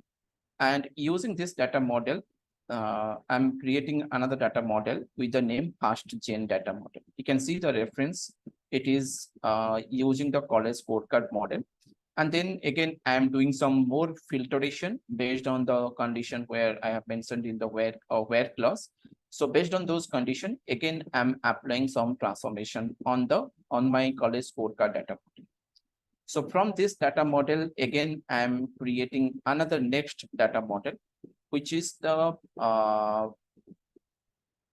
[SPEAKER 9] And using this data model, I'm creating another data model with the name FastGen data model. You can see the reference. It is using the college scorecard model. And then again, I am doing some more filtration based on the condition where I have mentioned in the where clause. So based on those conditions, again, I'm applying some transformation on my college scorecard data model. So from this data model, again, I'm creating another next data model, which is the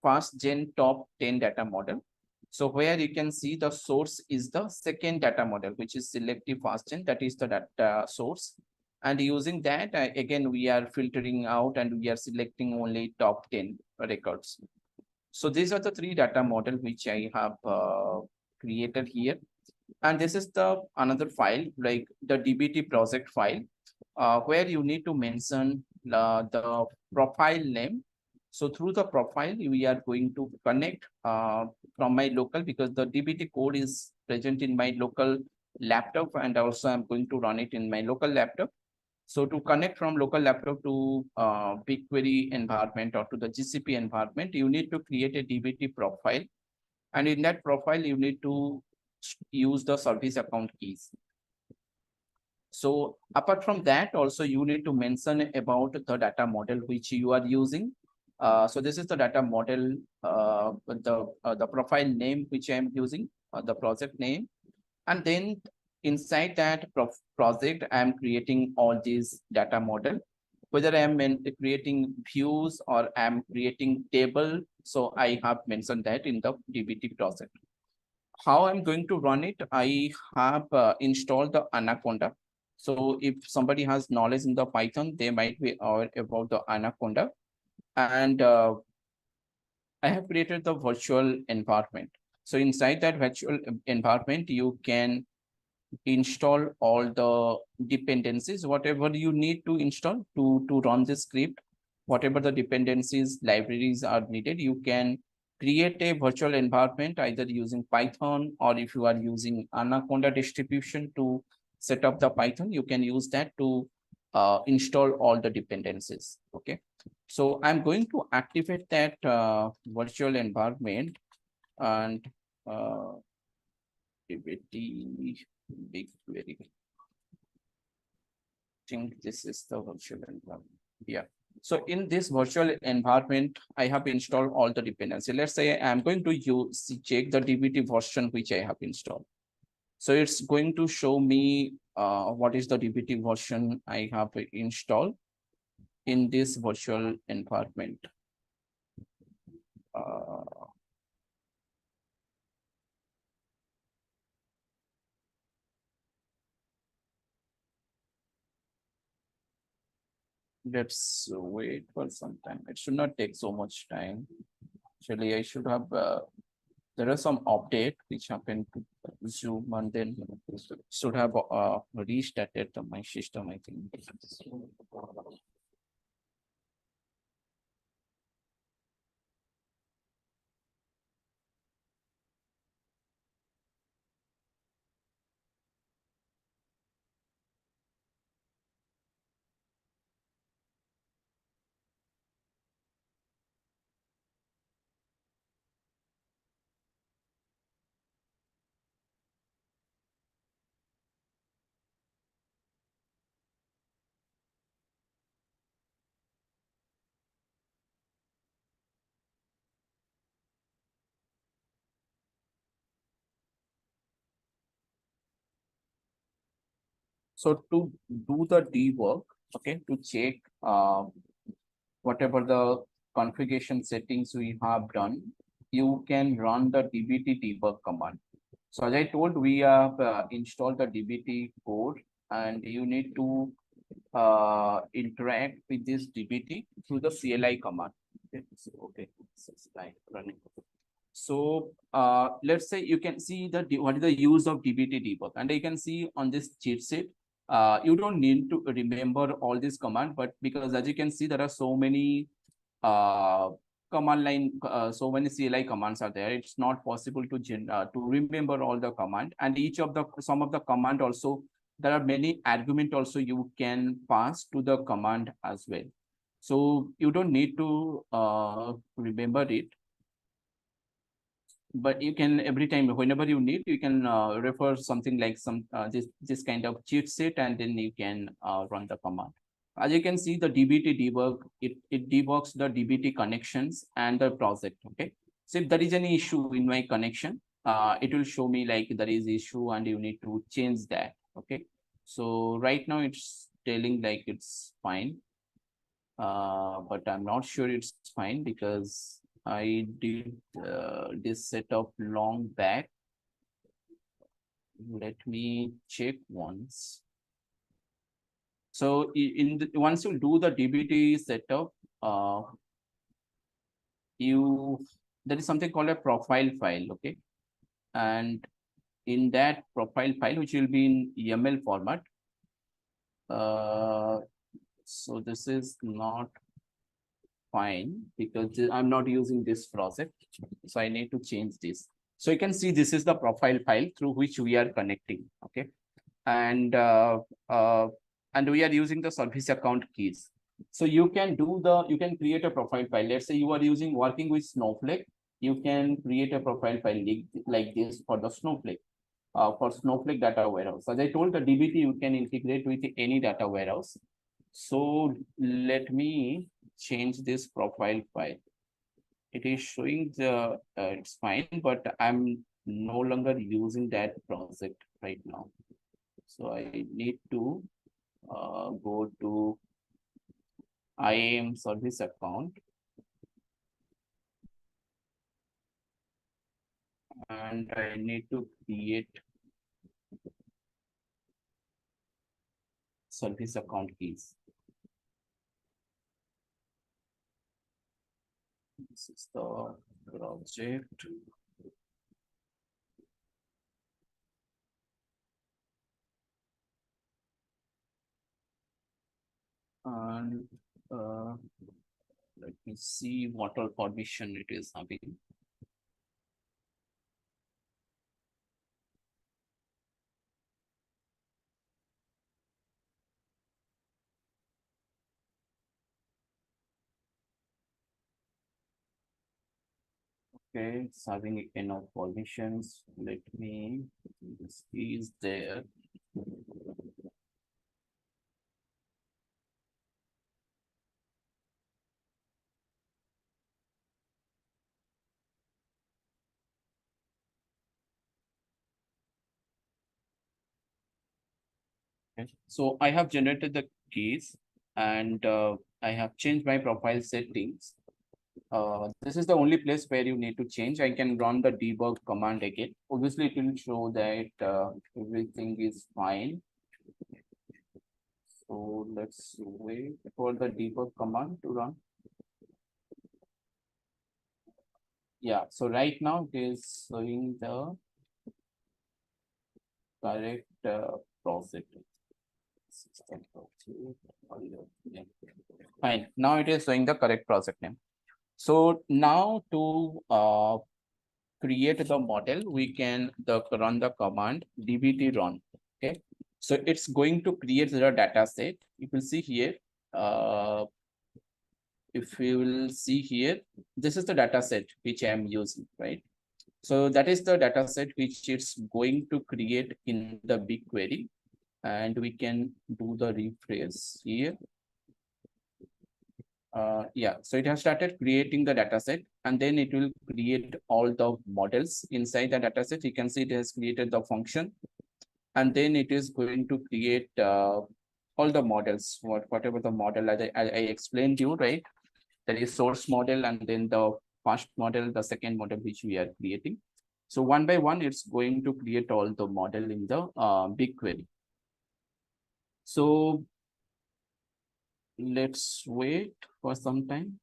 [SPEAKER 9] FastGen top 10 data model. So where you can see the source is the second data model, which is selective FastGen, that is the data source. And using that, again, we are filtering out and we are selecting only top 10 records. So these are the three data model which I have created here. And this is the another file, like the DBT project file, where you need to mention the profile name. So through the profile, we are going to connect from my local, because the DBT code is present in my local laptop, and also I'm going to run it in my local laptop. So to connect from local laptop to BigQuery environment or to the GCP environment, you need to create a DBT profile. And in that profile, you need to use the service account keys. So apart from that, also you need to mention about the data model which you are using. So this is the data model, the profile name which I am using, the project name. And then inside that project, I am creating all these data model, whether I am creating views or I am creating table. So I have mentioned that in the DBT project. How I'm going to run it, I have installed the Anaconda. So if somebody has knowledge in the Python, they might be aware about the Anaconda. And I have created the virtual environment. So inside that virtual environment, you can install all the dependencies, whatever you need to install to run this script. Whatever the dependencies, libraries are needed, you can create a virtual environment either using Python, or if you are using Anaconda distribution to set up the Python, you can use that to install all the dependencies. Okay, so I'm going to activate that virtual environment, and DBT BigQuery. Think this is the virtual environment. Yeah. So in this virtual environment, I have installed all the dependency. Let's say I'm going to check the DBT version which I have installed. So it's going to show me what is the DBT version I have installed in this virtual environment. Let's wait for some time. It should not take so much time. Actually, I should have, there are some update which happened to Zoom, and then should have restarted my system, I think. So to do the debug, okay, to check whatever the configuration settings we have done, you can run the dbt debug command. So as I told, we have installed the dbt code, and you need to interact with this dbt through the CLI command. Okay, it's like running. So let's say you can see what is the use of dbt debug, and you can see on this cheat sheet. You don't need to remember all this command, but because as you can see, there are so many command line, so many CLI commands are there. It's not possible to remember all the command, and each of the some of the command also there are many argument also you can pass to the command as well. So you don't need to remember it, but you can every time whenever you need, you can refer something like this kind of cheat sheet, and then you can run the command. As you can see, the dbt debug, it debugs the dbt connections and the project. Okay, so if there is any issue in my connection, it will show me like there is issue and you need to change that. Okay, so right now it's telling like it's fine, but I'm not sure it's fine because I did this setup long back. Let me check once. So once you do the dbt setup, there is something called a profile file. Okay, and in that profile file, which will be in YAML format. So this is not fine because I'm not using this project, so I need to change this. So you can see this is the profile file through which we are connecting. Okay, and we are using the service account keys. So you can create a profile file. Let's say you are working with Snowflake, you can create a profile file like this for the Snowflake. For Snowflake data warehouse. As I told, the dbt you can integrate with any data warehouse. So let me change this profile file. It is showing the it's fine, but I'm no longer using that project right now. So I need to go to IAM service account, and I need to create service account keys. This is the project. And let me see what all permission it is having. Okay, it's having enough permissions. Let me, this is there. Okay. So I have generated the keys, and I have changed my profile settings. This is the only place where you need to change. I can run the debug command again. Obviously, it will show that everything is fine. So let's wait for the debug command to run. Yeah, so right now it is showing the correct project. Fine, now it is showing the correct project name. So now to create the model, we can run the command dbt run. Okay, so it's going to create the data set. You will see here. If you will see here, this is the data set which I am using, right? So that is the data set which it's going to create in the BigQuery, and we can do the refresh here. Yeah, so it has started creating the data set, and then it will create all the models inside the data set. You can see it has created the function, and then it is going to create all the models, whatever the model I explained to you, right? There is source model, and then the first model, the second model which we are creating. So one by one, it's going to create all the model in the BigQuery. So let's wait for some time.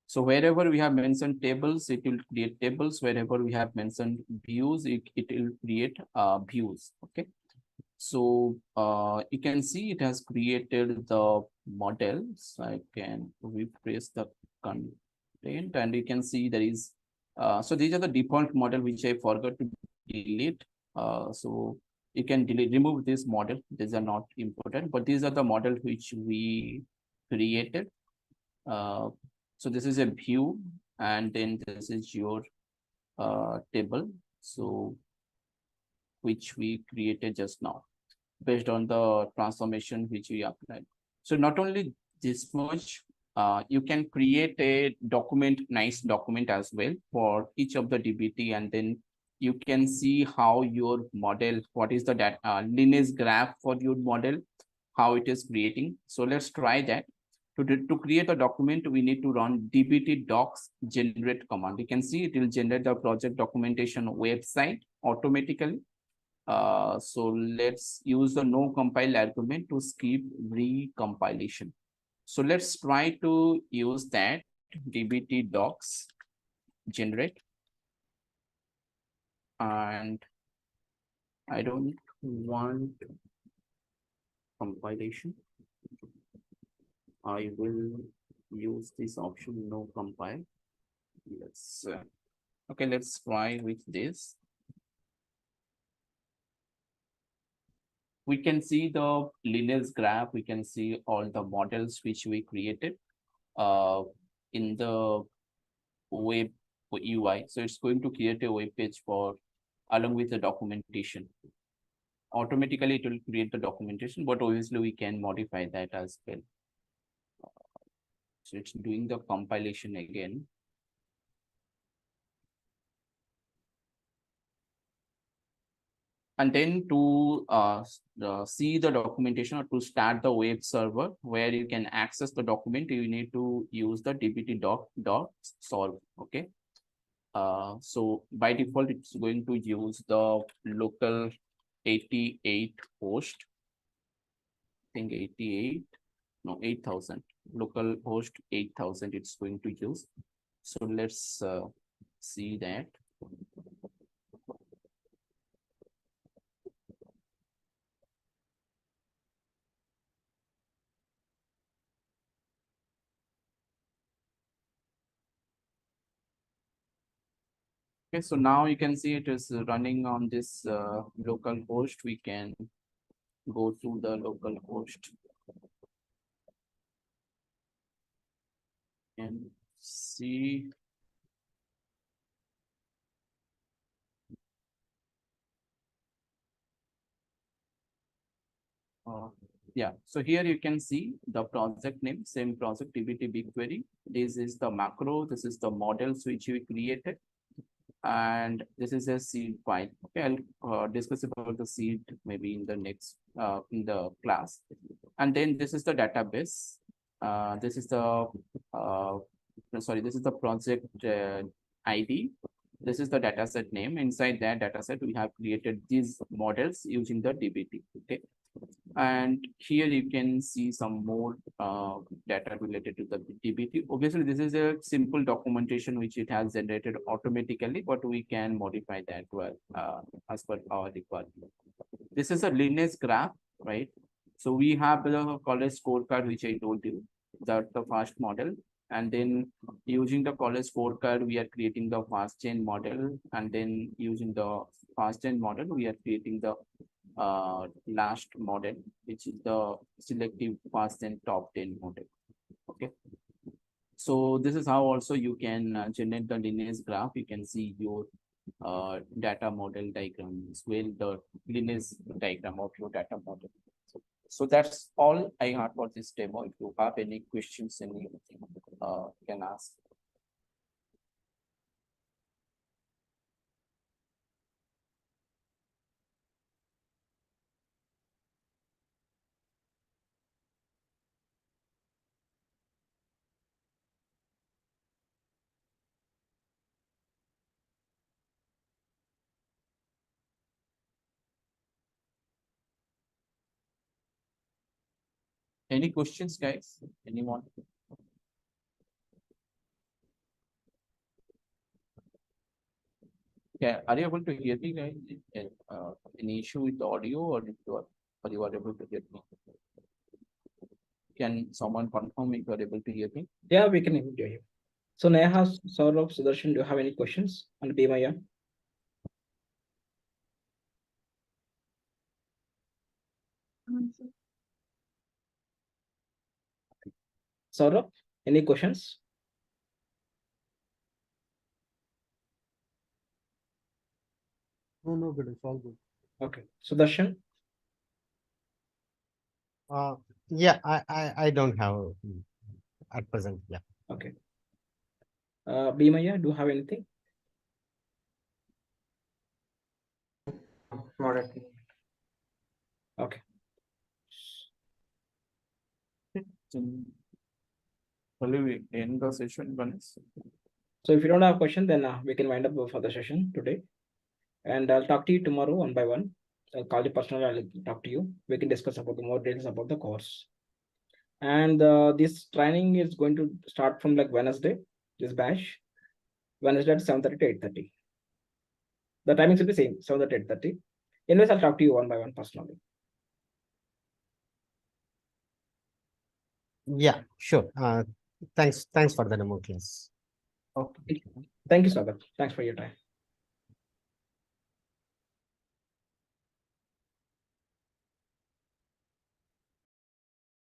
[SPEAKER 9] So wherever we have mentioned tables, it will create tables. Wherever we have mentioned views, it will create views. Okay. So you can see it has created the models. I can refresh the content, and you can see there is. So these are the default model which I forgot to delete. So You can remove this model. These are not important, but these are the model which we created. So this is a view, and then this is your table. So which we created just now based on the transformation which we applied. So not only this much, you can create a document, nice document as well for each of the DBT, and then you can see how your model, what is the data lineage graph for your model, how it is creating. So let's try that. To create a document, we need to run dbt docs generate command. You can see it will generate the project documentation website automatically. So let's use the no compile argument to skip recompilation. So let's try to use that dbt docs generate, and I don't want compilation. I will use this option no compile. Yes. Okay, let's try with this. We can see the lineage graph. We can see all the models which we created in the web UI. So it's going to create a web page for along with the documentation. Automatically it will create the documentation, but obviously we can modify that as well. So it's doing the compilation again. And then to see the documentation or to start the web server where you can access the document, you need to use the dbt dot solve. Okay. So by default, it's going to use the local 88 host. I think 88, no, 8000. Local host 8000 it's going to use. So let's see that. Okay, so now you can see it is running on this local host. We can go to the local host and see. Yeah, so here you can see the project name, same project, dbt BigQuery. This is the macro, this is the models which we created, and this is a seed file. Okay, I'll discuss about the seed maybe in the next in the class. And then this is the database. This is the this is the project ID. This is the dataset name. Inside that dataset, we have created these models using the dbt. Okay. And here you can see some more data related to the dbt. Obviously, this is a simple documentation which it has generated automatically, but we can modify that well as per our requirement. This is a lineage graph, right? So we have the college scorecard, which I told you, that the first model. And then using the college scorecard, we are creating the fast chain model. And then using the fast chain model, we are creating the last model, which is the selective fast and top 10 model. Okay. So this is how also you can generate the lineage graph. You can see your data model diagram as well, the lineage diagram of your data model. So that's all I had for this demo. If you have any questions, anything, you can ask. Any questions, guys? Anyone? Yeah, are you able to hear me, guys? Any issue with the audio, or you are able to hear me? Can someone confirm if you are able to hear me?
[SPEAKER 1] Yeah, we can hear you. So Neha, Saurabh, Sudarshan, do you have any questions on Bhimaya? Saurabh, any questions?
[SPEAKER 5] No, good. It's all good.
[SPEAKER 1] Okay, Sudarshan.
[SPEAKER 11] Yeah, I don't have at present. Yeah.
[SPEAKER 1] Okay. Bhimaya, do you have anything?
[SPEAKER 2] Not at all.
[SPEAKER 1] Okay.
[SPEAKER 9] Shall we end the session, Ganesh?
[SPEAKER 1] So if you don't have a question, then we can wind up for the session today. And I'll talk to you tomorrow one by one. I'll call you personally, I'll talk to you. We can discuss about the more details about the course. And this training is going to start from like Wednesday, this batch. Wednesday at 7:30 to 8:30. The timings will be same, 7:30 to 8:30. Anyways, I'll talk to you one by one personally.
[SPEAKER 11] Yeah, sure. Thanks for the demo class.
[SPEAKER 1] Okay. Thank you, Sagar. Thanks for your time.